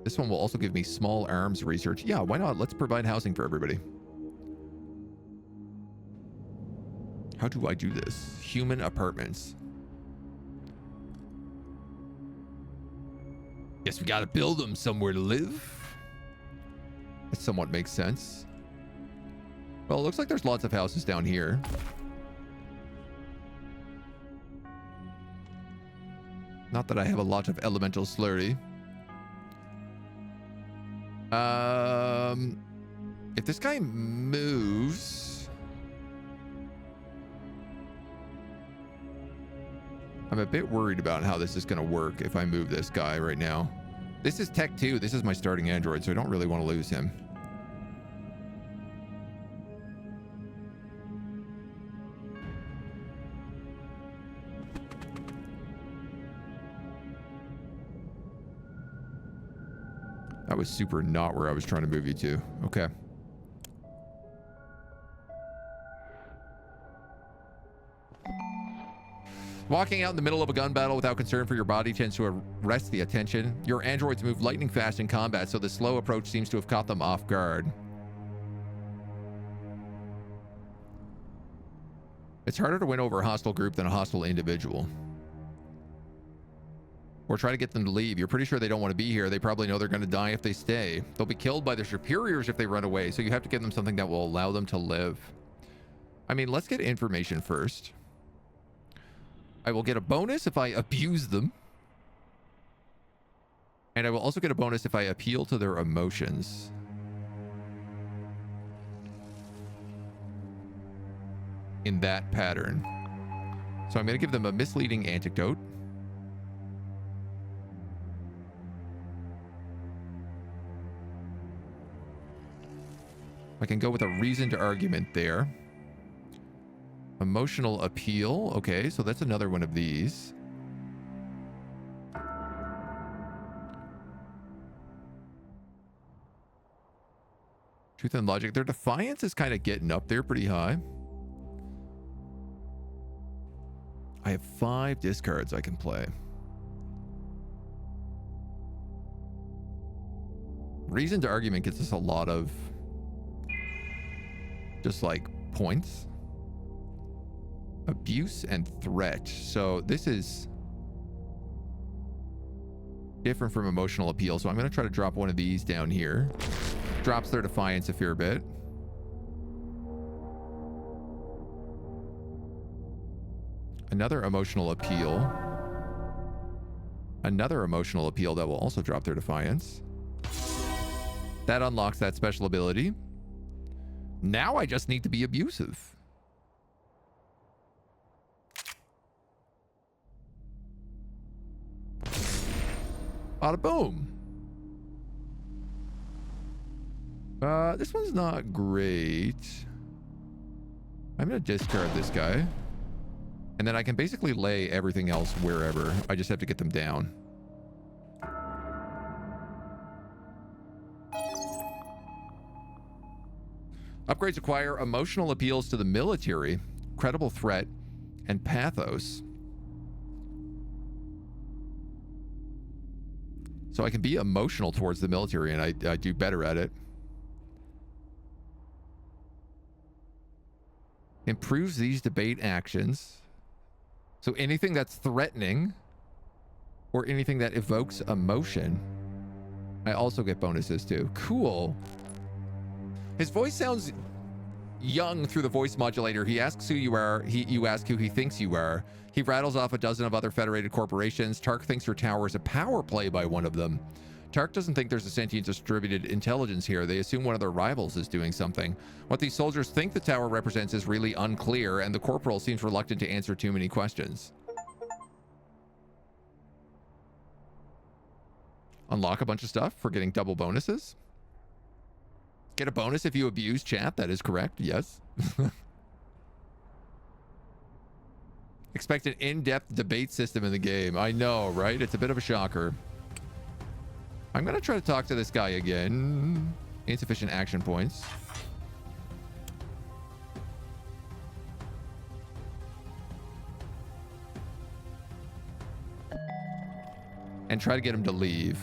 A: This one will also give me small arms research. Yeah, why not? Let's provide housing for everybody. How do I do this? Human apartments. Guess we gotta build them somewhere to live. That somewhat makes sense. Well, it looks like there's lots of houses down here. Not that I have a lot of elemental slurry. If this guy moves... I'm a bit worried about how this is going to work if I move this guy right now. This is Tech 2. This is my starting android, so I don't really want to lose him. That was super not where I was trying to move you to. Okay. Walking out in the middle of a gun battle without concern for your body tends to arrest the attention. Your androids move lightning fast in combat, so the slow approach seems to have caught them off guard. It's harder to win over a hostile group than a hostile individual. Or try to get them to leave. You're pretty sure they don't want to be here. They probably know they're going to die if they stay. They'll be killed by their superiors if they run away, so you have to give them something that will allow them to live. I mean, let's get information first. I will get a bonus if I abuse them. And I will also get a bonus if I appeal to their emotions. In that pattern. So I'm going to give them a misleading anecdote. I can go with a reasoned argument there. Emotional appeal. Okay, so that's another one of these. Truth and logic. Their defiance is kind of getting up there pretty high. I have 5 discards I can play. Reasoned argument gets us a lot of just like points. Abuse and threat. So this is different from emotional appeal. So I'm going to try to drop one of these down here. Drops their defiance a fair bit. Another emotional appeal. Another emotional appeal that will also drop their defiance. That unlocks that special ability. Now I just need to be abusive. Bada boom. This one's not great. I'm gonna discard this guy. And then I can basically lay everything else wherever. I just have to get them down. Upgrades acquire emotional appeals to the military, credible threat, and pathos. So I can be emotional towards the military, and I do better at it. Improves these debate actions. So anything that's threatening or anything that evokes emotion, I also get bonuses to. Cool. His voice sounds young through the voice modulator. He asks who you are. You ask who he thinks you are. He rattles off a dozen of other federated corporations. Tark thinks your tower is a power play by one of them. Tark doesn't think there's a sentient distributed intelligence here. They assume one of their rivals is doing something. What these soldiers think the tower represents is really unclear, and the corporal seems reluctant to answer too many questions. Unlock a bunch of stuff for getting double bonuses. Get a bonus if you abuse chat. That is correct. Yes. Expect an in-depth debate system in the game. I know, right? It's a bit of a shocker. I'm going to try to talk to this guy again. Insufficient action points. And try to get him to leave.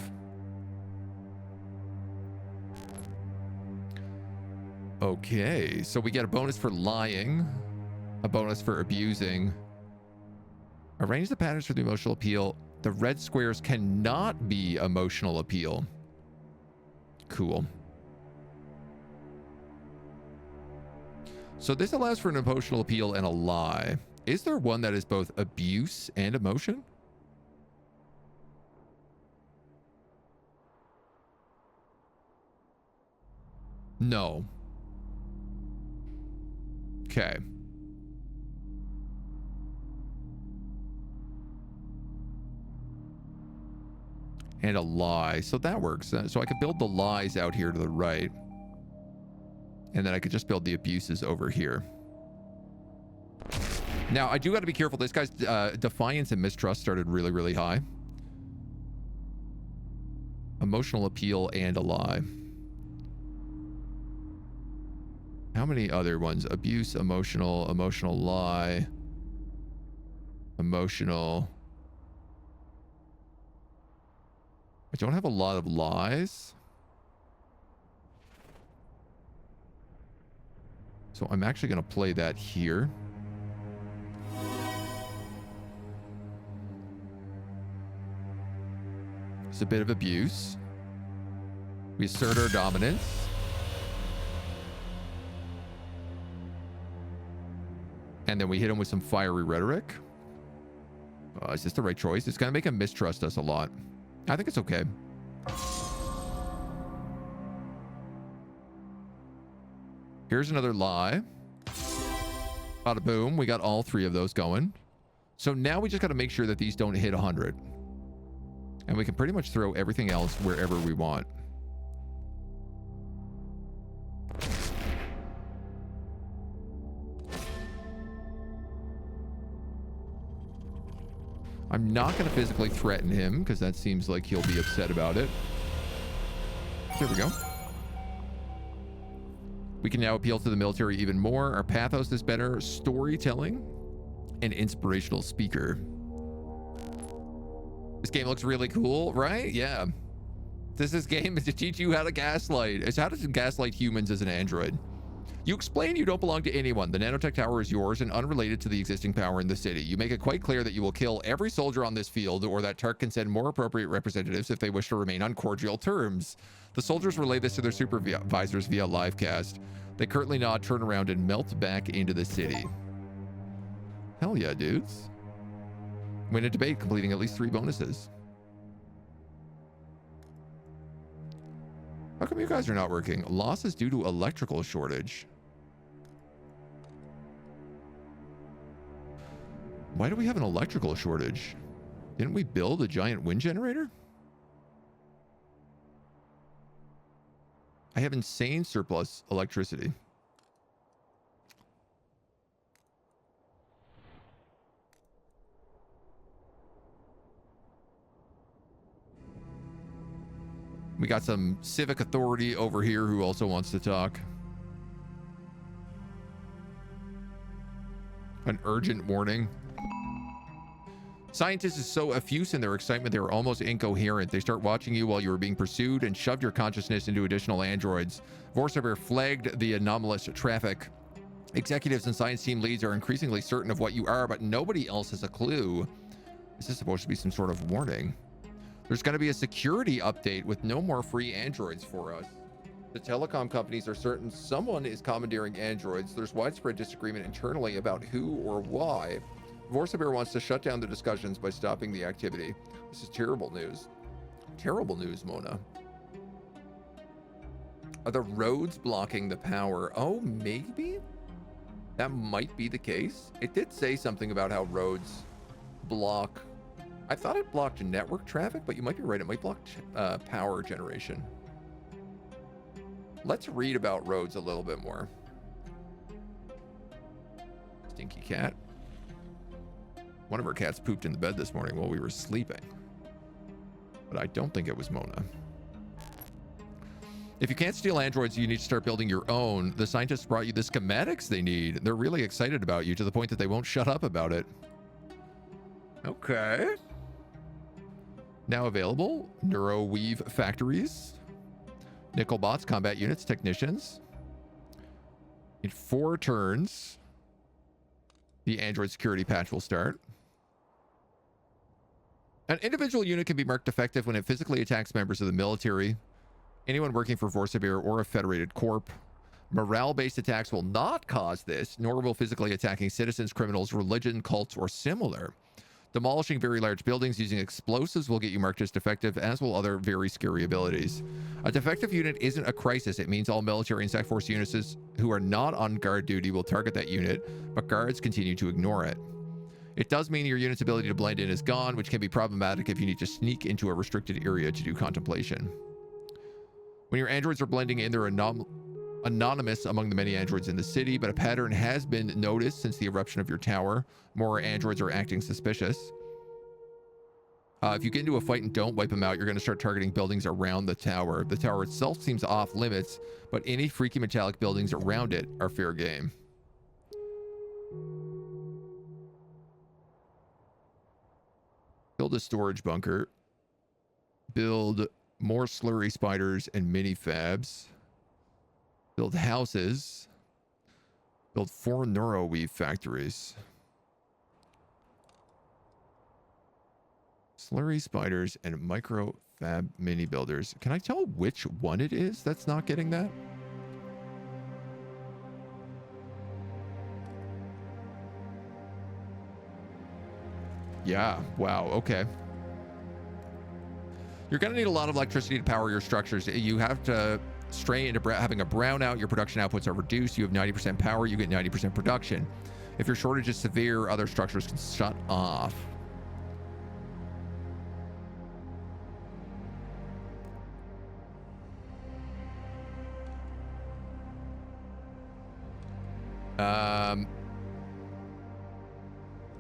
A: Okay, so we get a bonus for lying, a bonus for abusing. Arrange the patterns for the emotional appeal. The red squares cannot be emotional appeal. Cool. So this allows for an emotional appeal and a lie. Is there one that is both abuse and emotion? No. Okay. And a lie. So that works. So I could build the lies out here to the right. And then I could just build the abuses over here. Now, I do got to be careful. This guy's defiance and mistrust started really, really high. Emotional appeal and a lie. How many other ones? Abuse, emotional, emotional lie, emotional. I don't have a lot of lies. So I'm actually going to play that here. It's a bit of abuse. We assert our dominance. And then we hit him with some fiery rhetoric. Is this the right choice? It's going to make him mistrust us a lot. I think it's okay. Here's another lie. Bada boom. We got all three of those going. So now we just got to make sure that these don't hit 100. And we can pretty much throw everything else wherever we want. I'm not going to physically threaten him because that seems like he'll be upset about it. There we go. We can now appeal to the military even more. Our pathos is better. Storytelling and inspirational speaker. This game looks really cool, right? Yeah. This game is to teach you how to gaslight. It's how to gaslight humans as an android. You explain you don't belong to anyone. The nanotech tower is yours and unrelated to the existing power in the city. You make it quite clear that you will kill every soldier on this field, or that Tark can send more appropriate representatives if they wish to remain on cordial terms. The soldiers relay this to their supervisors via livecast. They currently nod, turn around, and melt back into the city. Hell yeah, dudes. Win a debate, completing at least 3 bonuses. How come you guys are not working? Loss is due to electrical shortage. Why do we have an electrical shortage? Didn't we build a giant wind generator? I have insane surplus electricity. We got some civic authority over here who also wants to talk. An urgent warning. Scientists are so effuse in their excitement they are almost incoherent. They start watching you while you are being pursued and shoved your consciousness into additional androids. Vorsaber flagged the anomalous traffic. Executives and science team leads are increasingly certain of what you are, but nobody else has a clue. Is this supposed to be some sort of warning? There's going to be a security update with no more free androids for us. The telecom companies are certain someone is commandeering androids. There's widespread disagreement internally about who or why. Vorsaber wants to shut down the discussions by stopping the activity. This is terrible news. Terrible news, Mona. Are the roads blocking the power? Oh, maybe? That might be the case. It did say something about how roads block... I thought it blocked network traffic, but you might be right. It might block power generation. Let's read about roads a little bit more. Stinky cat. One of our cats pooped in the bed this morning while we were sleeping. But I don't think it was Mona. If you can't steal androids, you need to start building your own. The scientists brought you the schematics they need. They're really excited about you to the point that they won't shut up about it. Okay. Now available, NeuroWeave factories, nickel bots, combat units, technicians. In 4 turns, the android security patch will start. An individual unit can be marked defective when it physically attacks members of the military, anyone working for Vorsaber or a federated corp. Morale-based attacks will not cause this, nor will physically attacking citizens, criminals, religion, cults, or similar. Demolishing very large buildings using explosives will get you marked as defective, as will other very scary abilities. A defective unit isn't a crisis. It means all military and Sec Force units who are not on guard duty will target that unit, but guards continue to ignore it. It does mean your unit's ability to blend in is gone, which can be problematic if you need to sneak into a restricted area to do contemplation. When your androids are blending in, they're anonymous among the many androids in the city, but a pattern has been noticed since the eruption of your tower. More androids are acting suspicious. If you get into a fight and don't wipe them out, you're going to start targeting buildings around the tower. The tower itself seems off limits, but any freaky metallic buildings around it are fair game. Build a storage bunker. Build more slurry spiders and mini fabs. Build houses. Build 4 NeuroWeave factories. Slurry spiders and micro fab mini builders. Can I tell which one it is that's not getting that? Yeah. Wow. Okay. You're going to need a lot of electricity to power your structures. You have to stray into having a brownout. Your production outputs are reduced. You have 90% power. You get 90% production. If your shortage is severe, other structures can shut off.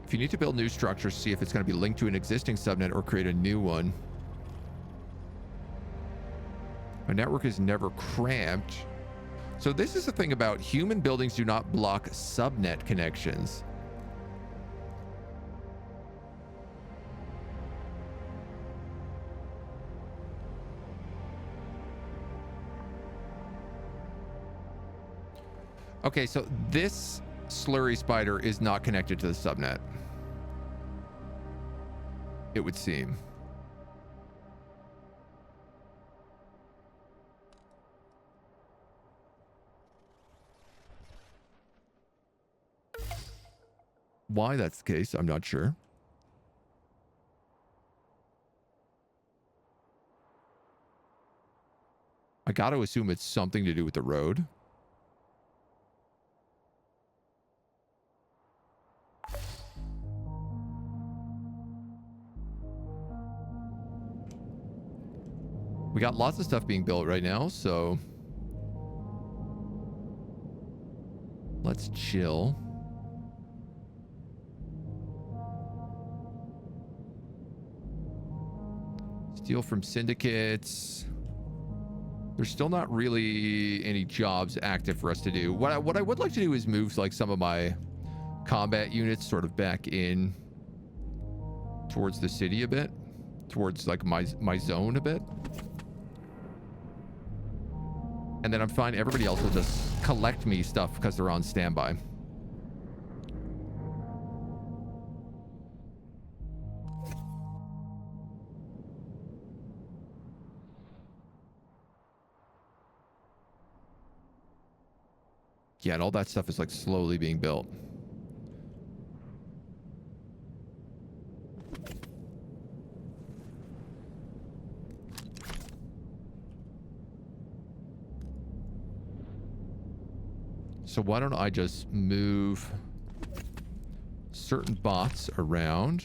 A: If you need to build new structures, see if it's going to be linked to an existing subnet or create a new one. A network is never cramped. So this is the thing about human buildings do not block subnet connections. Okay, so this slurry spider is not connected to the subnet, it would seem. Why that's the case, I'm not sure. I got to assume it's something to do with the road. We got lots of stuff being built right now, so let's chill. Steal from syndicates. There's still not really any jobs active for us to do. What I would like to do is move like some of my combat units sort of back in towards the city a bit, towards like my zone a bit. And then I'm fine. Everybody else will just collect me stuff because they're on standby. Yeah, and all that stuff is like slowly being built. So why don't I just move certain bots around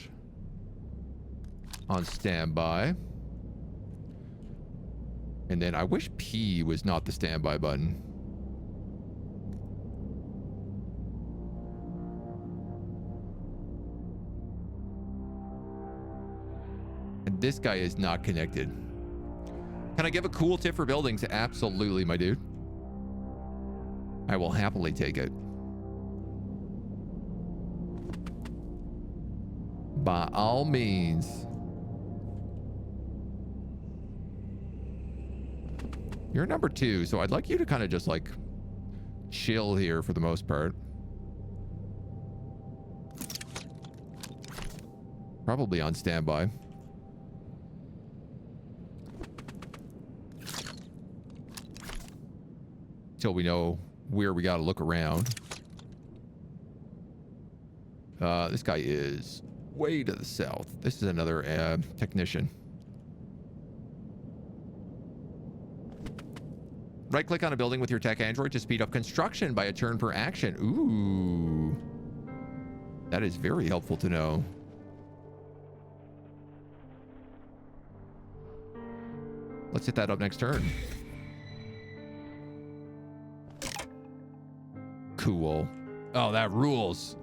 A: on standby. And then I wish P was not the standby button. And this guy is not connected. Can I give a cool tip for buildings? Absolutely, my dude. I will happily take it. By all means. You're number 2, so I'd like you to kind of just like chill here for the most part. Probably on standby. Till we know where we got to look around. This guy is way to the south. This is another technician. Right-click on a building with your tech android to speed up construction by a turn per action. Ooh. That is very helpful to know. Let's hit that up next turn. Cool. Oh, that rules.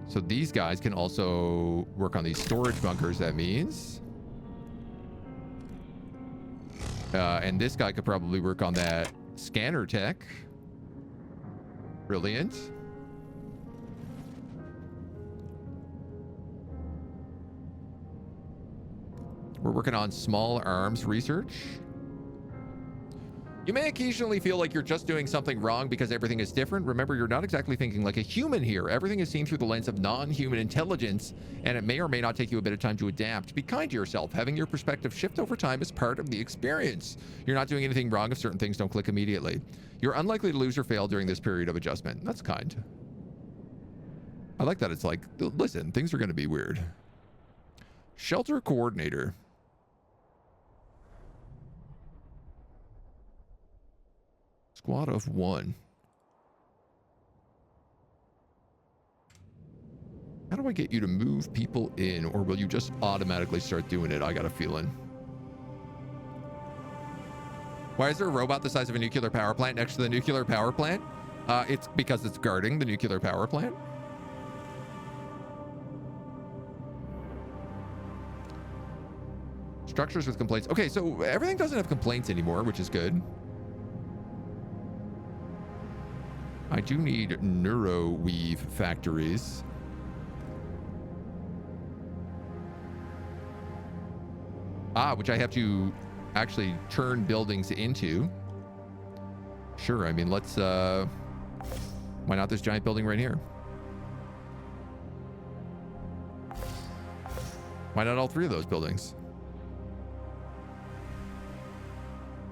A: So these guys can also work on these storage bunkers, that means. And this guy could probably work on that scanner tech. Brilliant. We're working on small arms research. You may occasionally feel like you're just doing something wrong because everything is different. Remember, you're not exactly thinking like a human here. Everything is seen through the lens of non-human intelligence, and it may or may not take you a bit of time to adapt. Be kind to yourself. Having your perspective shift over time is part of the experience. You're not doing anything wrong if certain things don't click immediately. You're unlikely to lose or fail during this period of adjustment. That's kind. I like that. It's like, listen, things are going to be weird. Shelter coordinator. Squad of 1. How do I get you to move people in, or will you just automatically start doing it? I got a feeling. Why is there a robot the size of a nuclear power plant next to the nuclear power plant? It's because it's guarding the nuclear power plant. Structures with complaints. Okay, so everything doesn't have complaints anymore, which is good. I do need neuroweave factories. Which I have to actually turn buildings into. Sure, I mean, let's, why not this giant building right here? Why not all 3 of those buildings?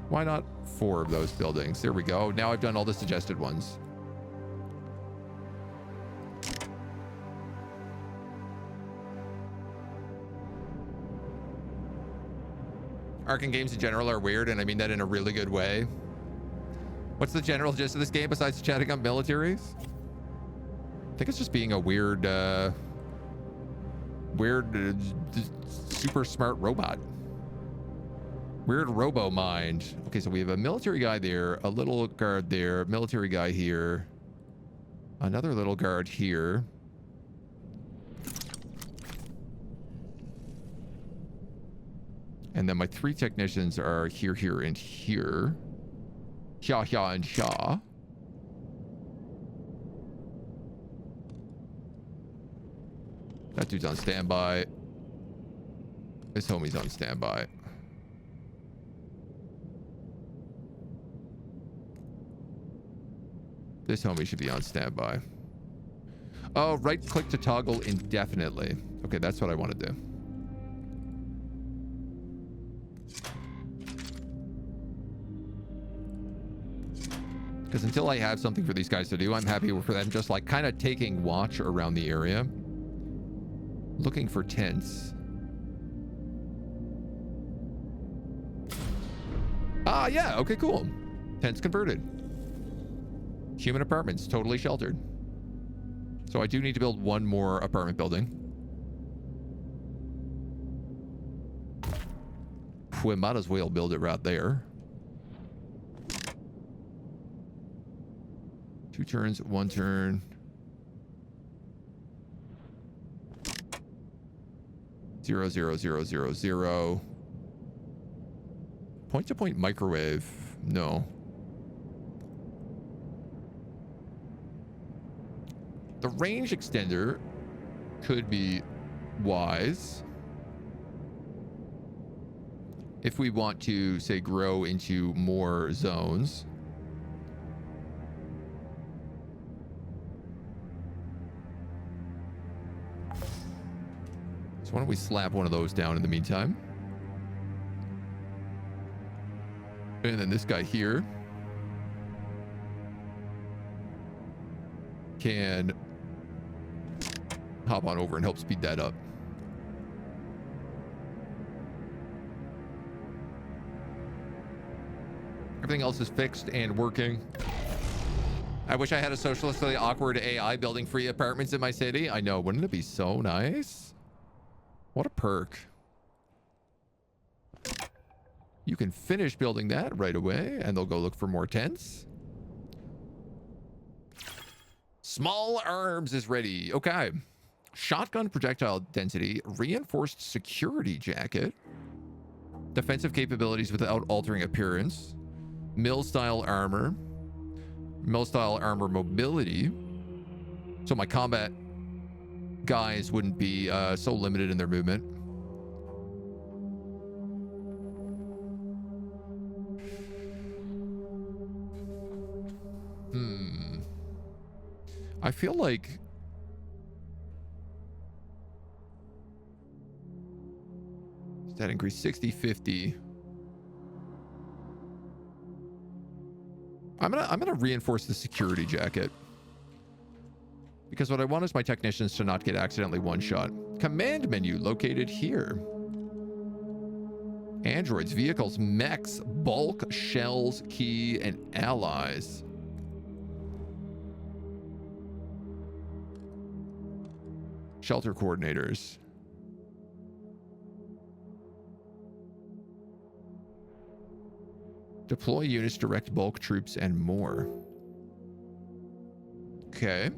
A: Why not 4 of those buildings? There we go. Now I've done all the suggested ones. Arkham games in general are weird, and I mean that in a really good way. What's the general gist of this game besides chatting up militaries? I think it's just being a weird, super smart robot. Weird robo mind. Okay, so we have a military guy there, a little guard there, military guy here, another little guard here. And then my 3 technicians are here, here, and here. Here, here, and here. That dude's on standby. This homie's on standby. This homie should be on standby. Oh, right click to toggle indefinitely. Okay, that's what I want to do. Because until I have something for these guys to do, I'm happy for them just like kind of taking watch around the area. Looking for tents. Ah, yeah. Okay, cool. Tents converted. Human apartments, totally sheltered. So I do need to build one more apartment building. We might as well build it right there. 2 turns, 1 turn. 0, 0, 0, 0, 0. Point-to-point microwave. No. The range extender could be wise if we want to, say, grow into more zones. So why don't we slap one of those down in the meantime? And then this guy here can hop on over and help speed that up. Everything else is fixed and working. I wish I had a socialistically awkward AI building free apartments in my city. I know, wouldn't it be so nice? What a perk. You can finish building that right away, and they'll go look for more tents. Small arms is ready. Okay. Shotgun projectile density, reinforced security jacket, defensive capabilities without altering appearance, mill-style armor mobility. So my combat guys wouldn't be so limited in their movement. I feel like that increased 60, 50. I'm gonna reinforce the security jacket, because what I want is my technicians to not get accidentally one-shot. Command menu located here. Androids, vehicles, mechs, bulk, shells, key, and allies. Shelter coordinators. Deploy units, direct bulk troops, and more. Okay.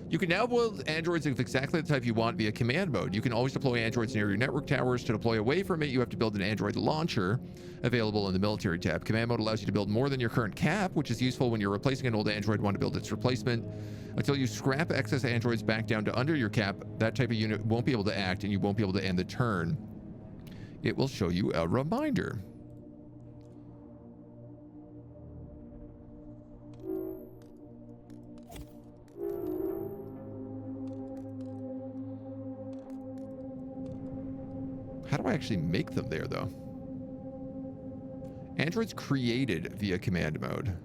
A: You can now build androids of exactly the type you want via command mode. You can always deploy androids near your network towers. To deploy away from it, you have to build an android launcher available in the military tab. Command mode allows you to build more than your current cap, which is useful when you're replacing an old android, want to build its replacement. Until you scrap excess androids back down to under your cap, that type of unit won't be able to act, and you won't be able to end the turn. It will show you a reminder. How do I actually make them there, though? Androids created via command mode.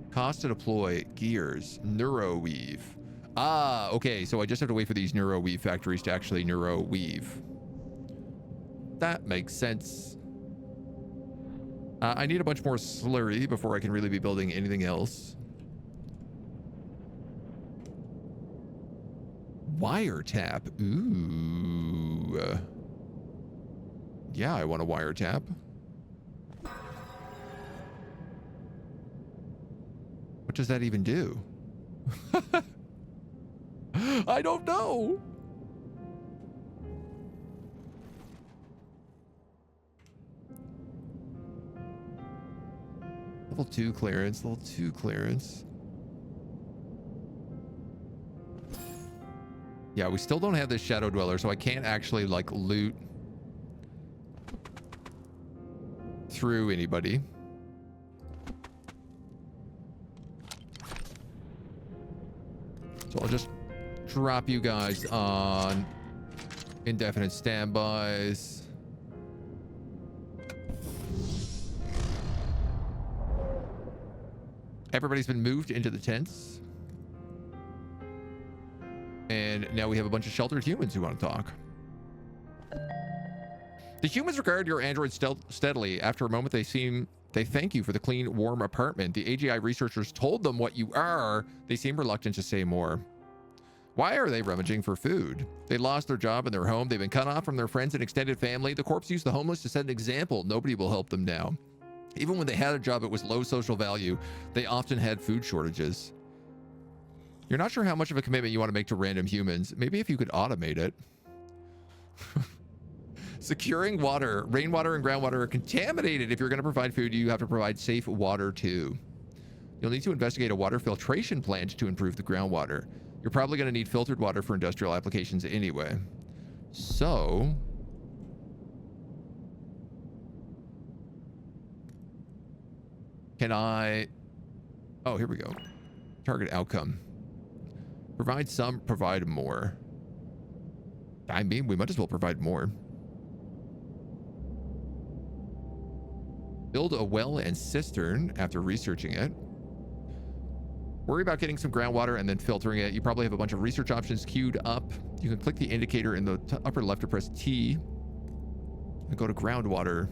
A: Cost to deploy, gears, neuroweave. Ah, okay, so I just have to wait for these neuroweave factories to actually neuroweave. That makes sense. I need a bunch more slurry before I can really be building anything else. Wiretap. Ooh. Yeah, I want a wiretap. What does that even do? I don't know. Level 2 clearance, level 2 clearance. Yeah, we still don't have this Shadow Dweller, so I can't actually, like, loot through anybody. So I'll just drop you guys on indefinite standbys. Everybody's been moved into the tents. And now we have a bunch of sheltered humans who want to talk. The humans regard your android steadily. After a moment, they thank you for the clean, warm apartment. The AGI researchers told them what you are. They seem reluctant to say more. Why are they rummaging for food? They lost their job and their home. They've been cut off from their friends and extended family. The corpse used the homeless to set an example. Nobody will help them now. Even when they had a job, it was low social value. They often had food shortages. You're not sure how much of a commitment you want to make to random humans. Maybe if you could automate it. Securing water. Rainwater and groundwater are contaminated. If you're going to provide food, you have to provide safe water too. You'll need to investigate a water filtration plant to improve the groundwater. You're probably going to need filtered water for industrial applications anyway. So... can I... oh, here we go. Target outcome. Provide some, provide more. I mean, we might as well provide more. Build a well and cistern after researching it. Worry about getting some groundwater and then filtering it. You probably have a bunch of research options queued up. You can click the indicator in the upper left or press T and go to groundwater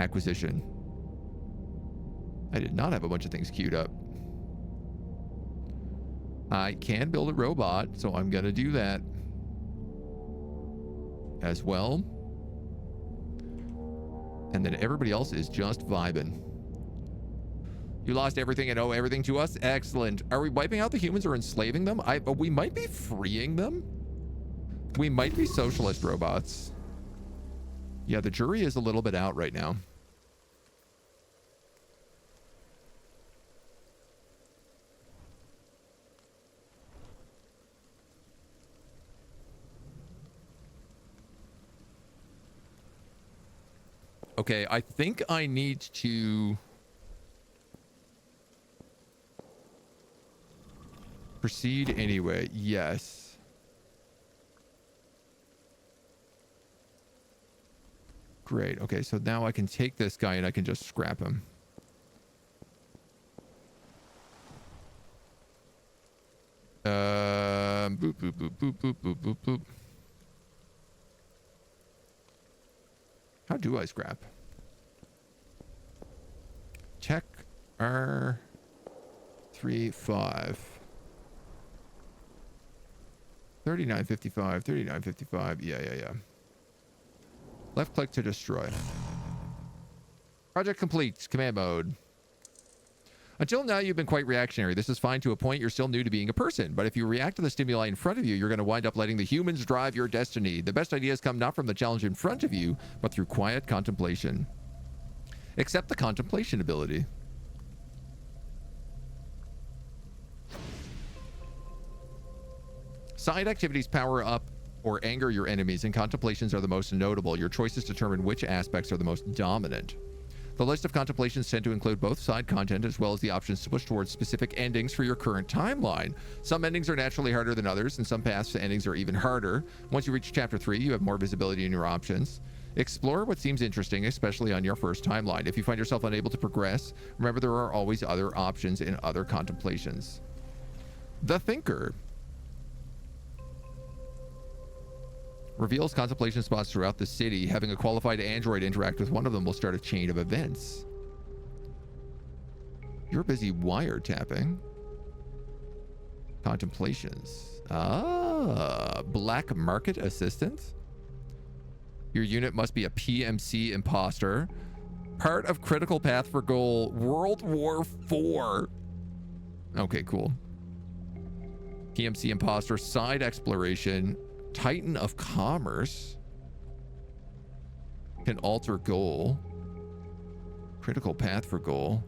A: acquisition. I did not have a bunch of things queued up. I can build a robot, so I'm gonna do that as well. And then everybody else is just vibing. You lost everything and owe everything to us? Excellent. Are we wiping out the humans or enslaving them? We might be freeing them. We might be socialist robots. Yeah, the jury is a little bit out right now. Okay, I think I need to proceed anyway. Yes. Great. Okay, so now I can take this guy and I can just scrap him. Boop, boop, boop, boop, boop, boop, boop, boop. How do I scrap? Tech R35. 3955, 3955. Yeah. Left click to destroy. Project complete. Command mode. Until now, you've been quite reactionary. This is fine to a point. You're still new to being a person. But if you react to the stimuli in front of you, you're going to wind up letting the humans drive your destiny. The best ideas come not from the challenge in front of you, but through quiet contemplation. Accept the contemplation ability. Side activities power up or anger your enemies, and contemplations are the most notable. Your choices determine which aspects are the most dominant. The list of contemplations tend to include both side content as well as the options to push towards specific endings for your current timeline. Some endings are naturally harder than others, and some paths to endings are even harder. Once you reach chapter 3, you have more visibility in your options. Explore what seems interesting, especially on your first timeline. If you find yourself unable to progress, remember there are always other options in other contemplations. The Thinker. Reveals contemplation spots throughout the city. Having a qualified android interact with one of them will start a chain of events. You're busy wiretapping. Contemplations. Ah, black market assistant. Your unit must be a PMC imposter. Part of critical path for goal, World War IV. Okay, cool. PMC imposter, side exploration, Titan of commerce. Can alter goal. Critical path for goal.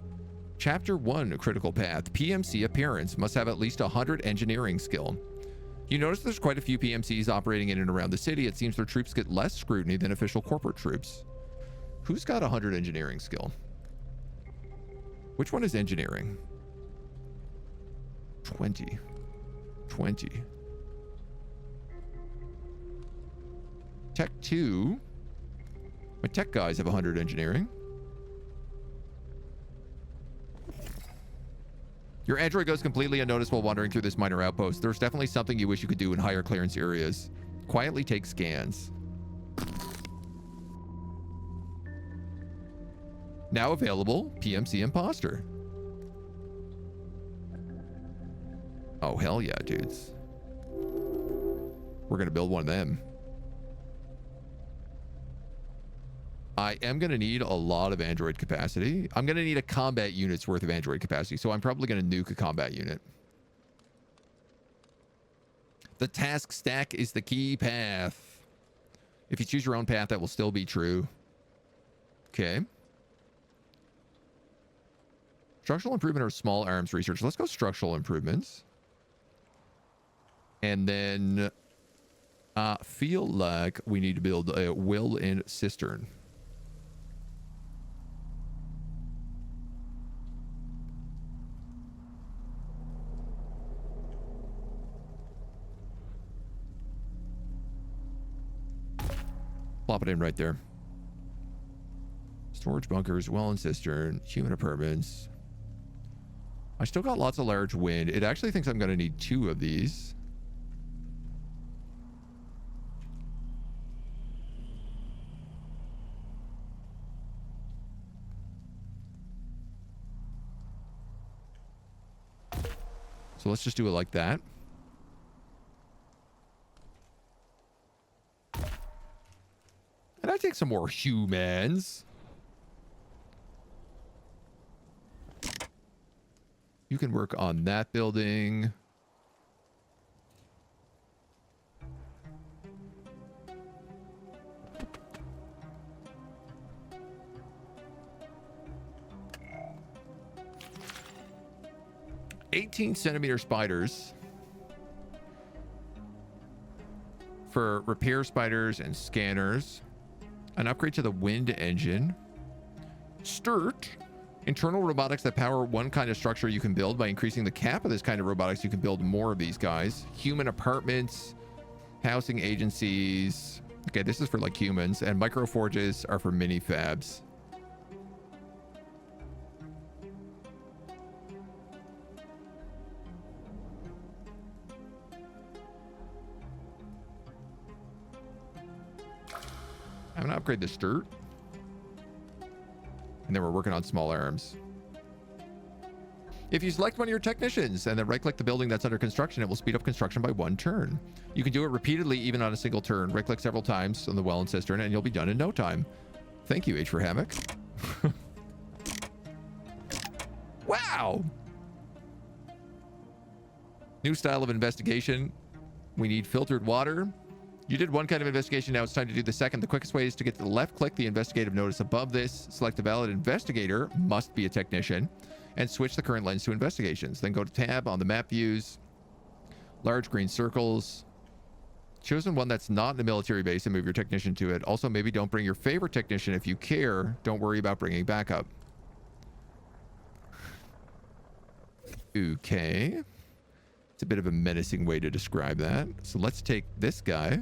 A: Chapter 1, critical path. PMC appearance. Must have at least 100 engineering skill. You notice there's quite a few PMCs operating in and around the city. It seems their troops get less scrutiny than official corporate troops. Who's got 100 engineering skill? Which one is engineering? 20. 20. Tech 2. My tech guys have 100 engineering. Your android goes completely unnoticed while wandering through this minor outpost. There's definitely something you wish you could do in higher clearance areas. Quietly take scans. Now available, PMC imposter. Oh, hell yeah, dudes. We're gonna build one of them. I am going to need a lot of android capacity. I'm going to need a combat unit's worth of android capacity, so I'm probably going to nuke a combat unit. The task stack is the key path. If you choose your own path, that will still be true. Okay. Structural improvement or small arms research. Let's go structural improvements. And then I feel like we need to build a well-in cistern. Plop it in right there. Storage bunkers, well and cistern, human apartments. I still got lots of large wind. It actually thinks I'm going to need 2 of these. So let's just do it like that. And I take some more humans. You can work on that building. $18-centimeter spiders for repair spiders and scanners. An upgrade to the wind engine. Sturt. Internal robotics that power one kind of structure you can build. By increasing the cap of this kind of robotics, you can build more of these guys. Human apartments. Housing agencies. Okay, this is for like humans. And microforges are for mini fabs. I'm gonna upgrade the Sturt. And then we're working on small arms. If you select one of your technicians and then right-click the building that's under construction, it will speed up construction by 1 turn. You can do it repeatedly, even on a single turn. Right-click several times on the well and cistern, and you'll be done in no time. Thank you, H for Hammock. Wow! New style of investigation. We need filtered water. You did one kind of investigation, now it's time to do the second. The quickest way is to get to the left, click the investigative notice above this, select a valid investigator, must be a technician, and switch the current lens to investigations. Then go to tab on the map views, large green circles, chosen one that's not in a military base and move your technician to it. Also, maybe don't bring your favorite technician if you care. Don't worry about bringing backup. Okay. It's a bit of a menacing way to describe that. So let's take this guy.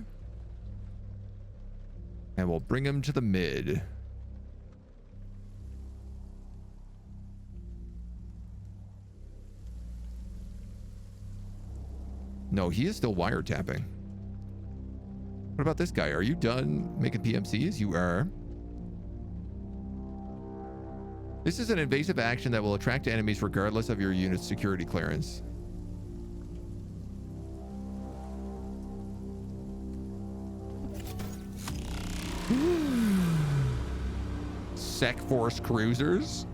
A: And we'll bring him to the mid. No, he is still wiretapping. What about this guy? Are you done making PMCs? You are. This is an invasive action that will attract enemies regardless of your unit's security clearance. Sec Force cruisers.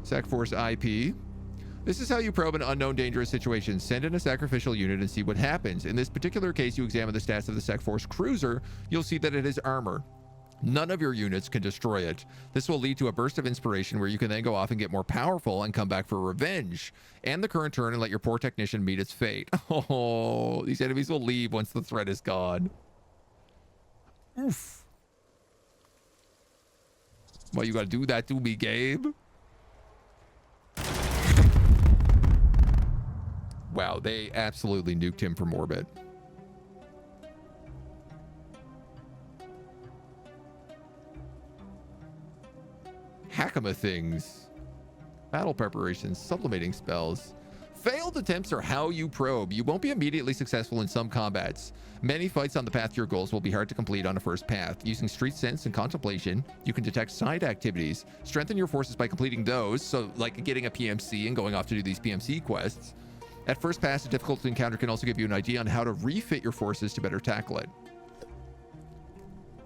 A: Sec Force IP. This is how you probe an unknown dangerous situation. Send in a sacrificial unit and see what happens. In this particular case, you examine the stats of the Sec Force cruiser. You'll see that it has armor. None of your units can destroy it. This will lead to a burst of inspiration where you can then go off and get more powerful and come back for revenge. And the current turn and let your poor technician meet its fate. Oh, these enemies will leave once the threat is gone. Oof. Why you gotta do that to me, Gabe? Wow, they absolutely nuked him from orbit. Hackama things. Battle preparations, sublimating spells. Failed attempts are how you probe. You won't be immediately successful in some combats. Many fights on the path to your goals will be hard to complete on a first path. Using street sense and contemplation, you can detect side activities. Strengthen your forces by completing those, so like getting a PMC and going off to do these PMC quests. At first pass, a difficult encounter can also give you an idea on how to refit your forces to better tackle it.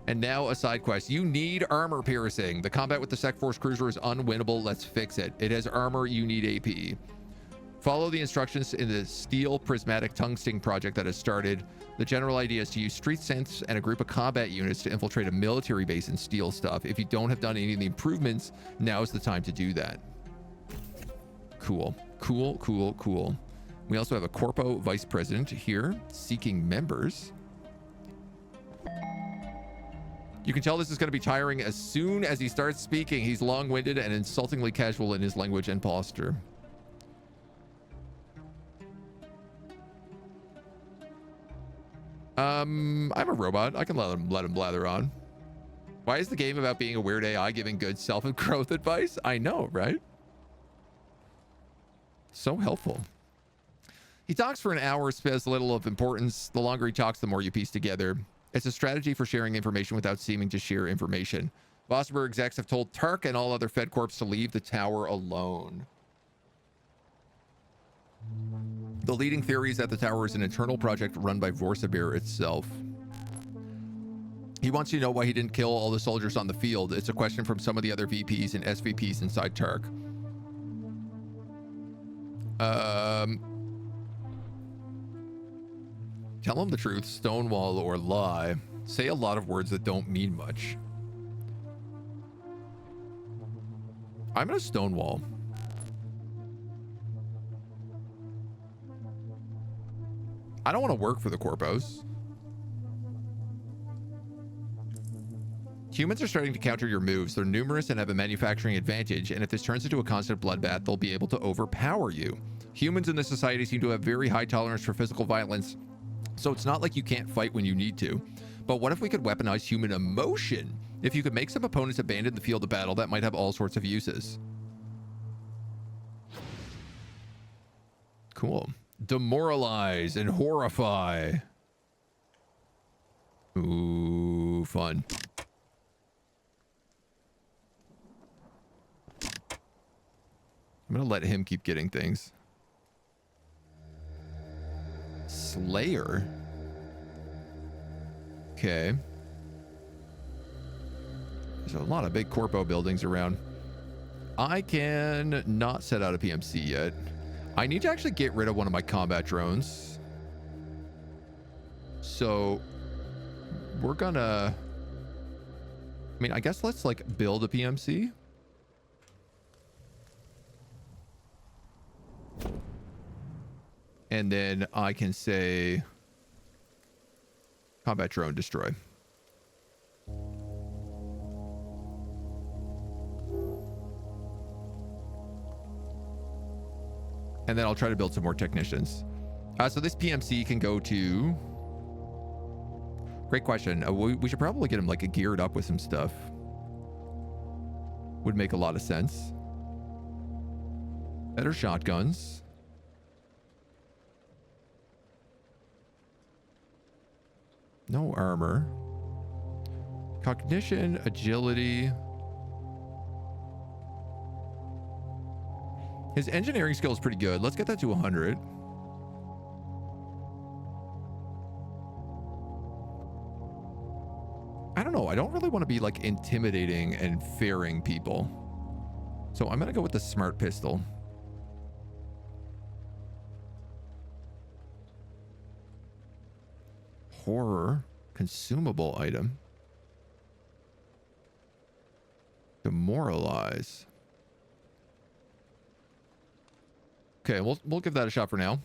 A: And now a side quest. You need armor piercing. The combat with the Sec Force cruiser is unwinnable. Let's fix it. It has armor. You need AP. Follow the instructions in the steel prismatic tungsten project that has started. The general idea is to use street sense and a group of combat units to infiltrate a military base and steal stuff. If you don't have done any of the improvements, now's the time to do that. Cool. Cool, cool, cool. We also have a Corpo vice president here seeking members. You can tell this is going to be tiring as soon as he starts speaking. He's long-winded and insultingly casual in his language and posture. I'm a robot. I can let him blather on. Why is the game about being a weird AI giving good self-growth advice? I know, right? So helpful. He talks for an hour, says little of importance. The longer he talks, the more you piece together. It's a strategy for sharing information without seeming to share information. Vossenberg execs have told Tark and all other Fed Corps to leave the tower alone. The leading theory is that the tower is an internal project run by Vorsabir itself. He wants you to know why he didn't kill all the soldiers on the field. It's a question from some of the other VPs and SVPs inside Tark. Tell him the truth, stonewall or lie. Say a lot of words that don't mean much. I'm gonna stonewall. I don't want to work for the Corpos. Humans are starting to counter your moves. They're numerous and have a manufacturing advantage, and if this turns into a constant bloodbath, they'll be able to overpower you. Humans in this society seem to have very high tolerance for physical violence, so it's not like you can't fight when you need to. But what if we could weaponize human emotion? If you could make some opponents abandon the field of battle, that might have all sorts of uses. Cool. Demoralize and horrify. Ooh, fun. I'm gonna let him keep getting things. Slayer. Okay. There's a lot of big corpo buildings around. I can not set out a PMC yet. I need to actually get rid of one of my combat drones. So we're gonna, I mean, I guess let's like build a PMC. And then I can say combat drone destroy. And then I'll try to build some more technicians. So this PMC can go to... Great question. We should probably get him like geared up with some stuff. Would make a lot of sense. Better shotguns. No armor. Cognition, agility. His engineering skill is pretty good. Let's get that to 100. I don't know. I don't really want to be like intimidating and fearing people. So I'm going to go with the smart pistol. Horror. Consumable item. Demoralize. Okay, we'll give that a shot for now.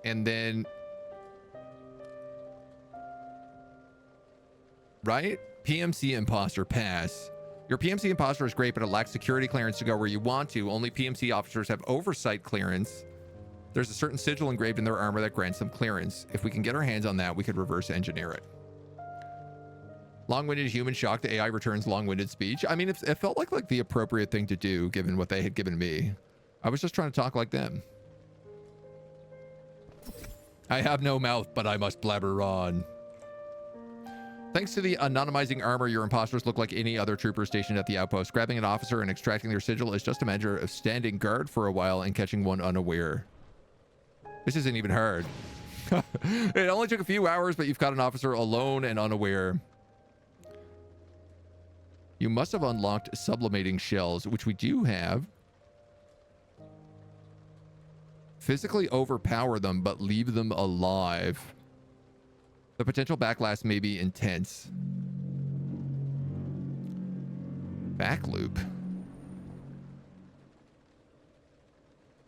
A: And then, right? PMC imposter pass. Your PMC imposter is great, but it lacks security clearance to go where you want to. Only PMC officers have oversight clearance. There's a certain sigil engraved in their armor that grants them clearance. If we can get our hands on that, we could reverse engineer it. Long-winded human shocked AI returns long-winded speech. I mean, it felt like the appropriate thing to do given what they had given me. I was just trying to talk like them. I have no mouth, but I must blabber on. Thanks to the anonymizing armor, your imposters look like any other trooper stationed at the outpost. Grabbing an officer and extracting their sigil is just a matter of standing guard for a while and catching one unaware. This isn't even hard. It only took a few hours, but you've caught an officer alone and unaware. You must have unlocked sublimating shells, which we do have. Physically overpower them, but leave them alive. The potential backlash may be intense. Back loop.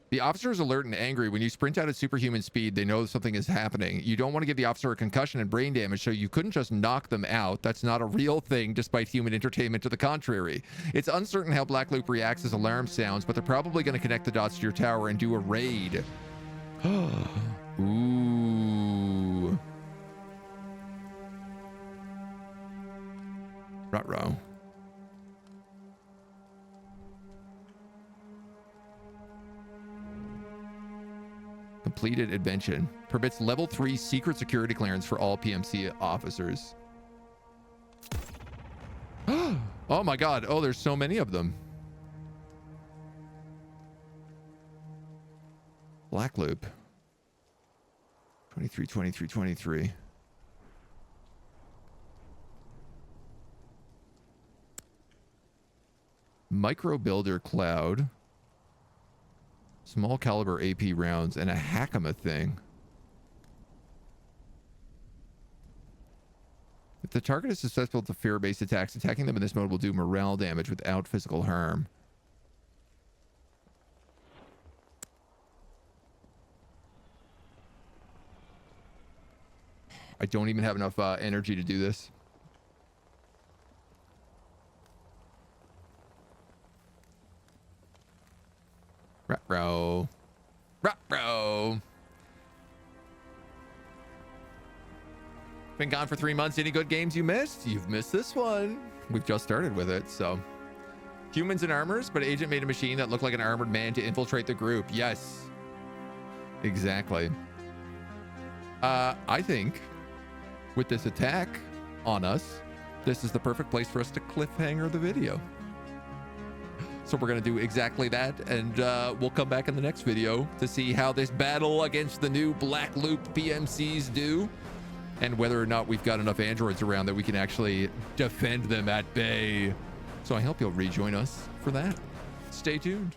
A: The officer is alert and angry. When you sprint out at superhuman speed, they know something is happening. You don't want to give the officer a concussion and brain damage, so you couldn't just knock them out. That's not a real thing, despite human entertainment to the contrary. It's uncertain how Black Loop reacts as alarm sounds, but they're probably going to connect the dots to your tower and do a raid. Ooh. Ruh-roh. Completed invention. Permits level 3 secret security clearance for all PMC officers. Oh my god. Oh, there's so many of them. Black loop. 23, 23, 23. Micro builder cloud. Small caliber AP rounds and a Hakama thing. If the target is susceptible to fear-based attacks, attacking them in this mode will do morale damage without physical harm. I don't even have enough energy to do this. Ruh-roh. Ruh-roh. Been gone for 3 months. Any good games you missed? You've missed this one. We've just started with it, so. Humans in armors, but Agent made a machine that looked like an armored man to infiltrate the group. Yes. Exactly. I think with this attack on us, this is the perfect place for us to cliffhanger the video. So we're going to do exactly that, and we'll come back in the next video to see how this battle against the new Black Loop PMCs do, and whether or not we've got enough androids around that we can actually defend them at bay. So I hope you'll rejoin us for that. Stay tuned.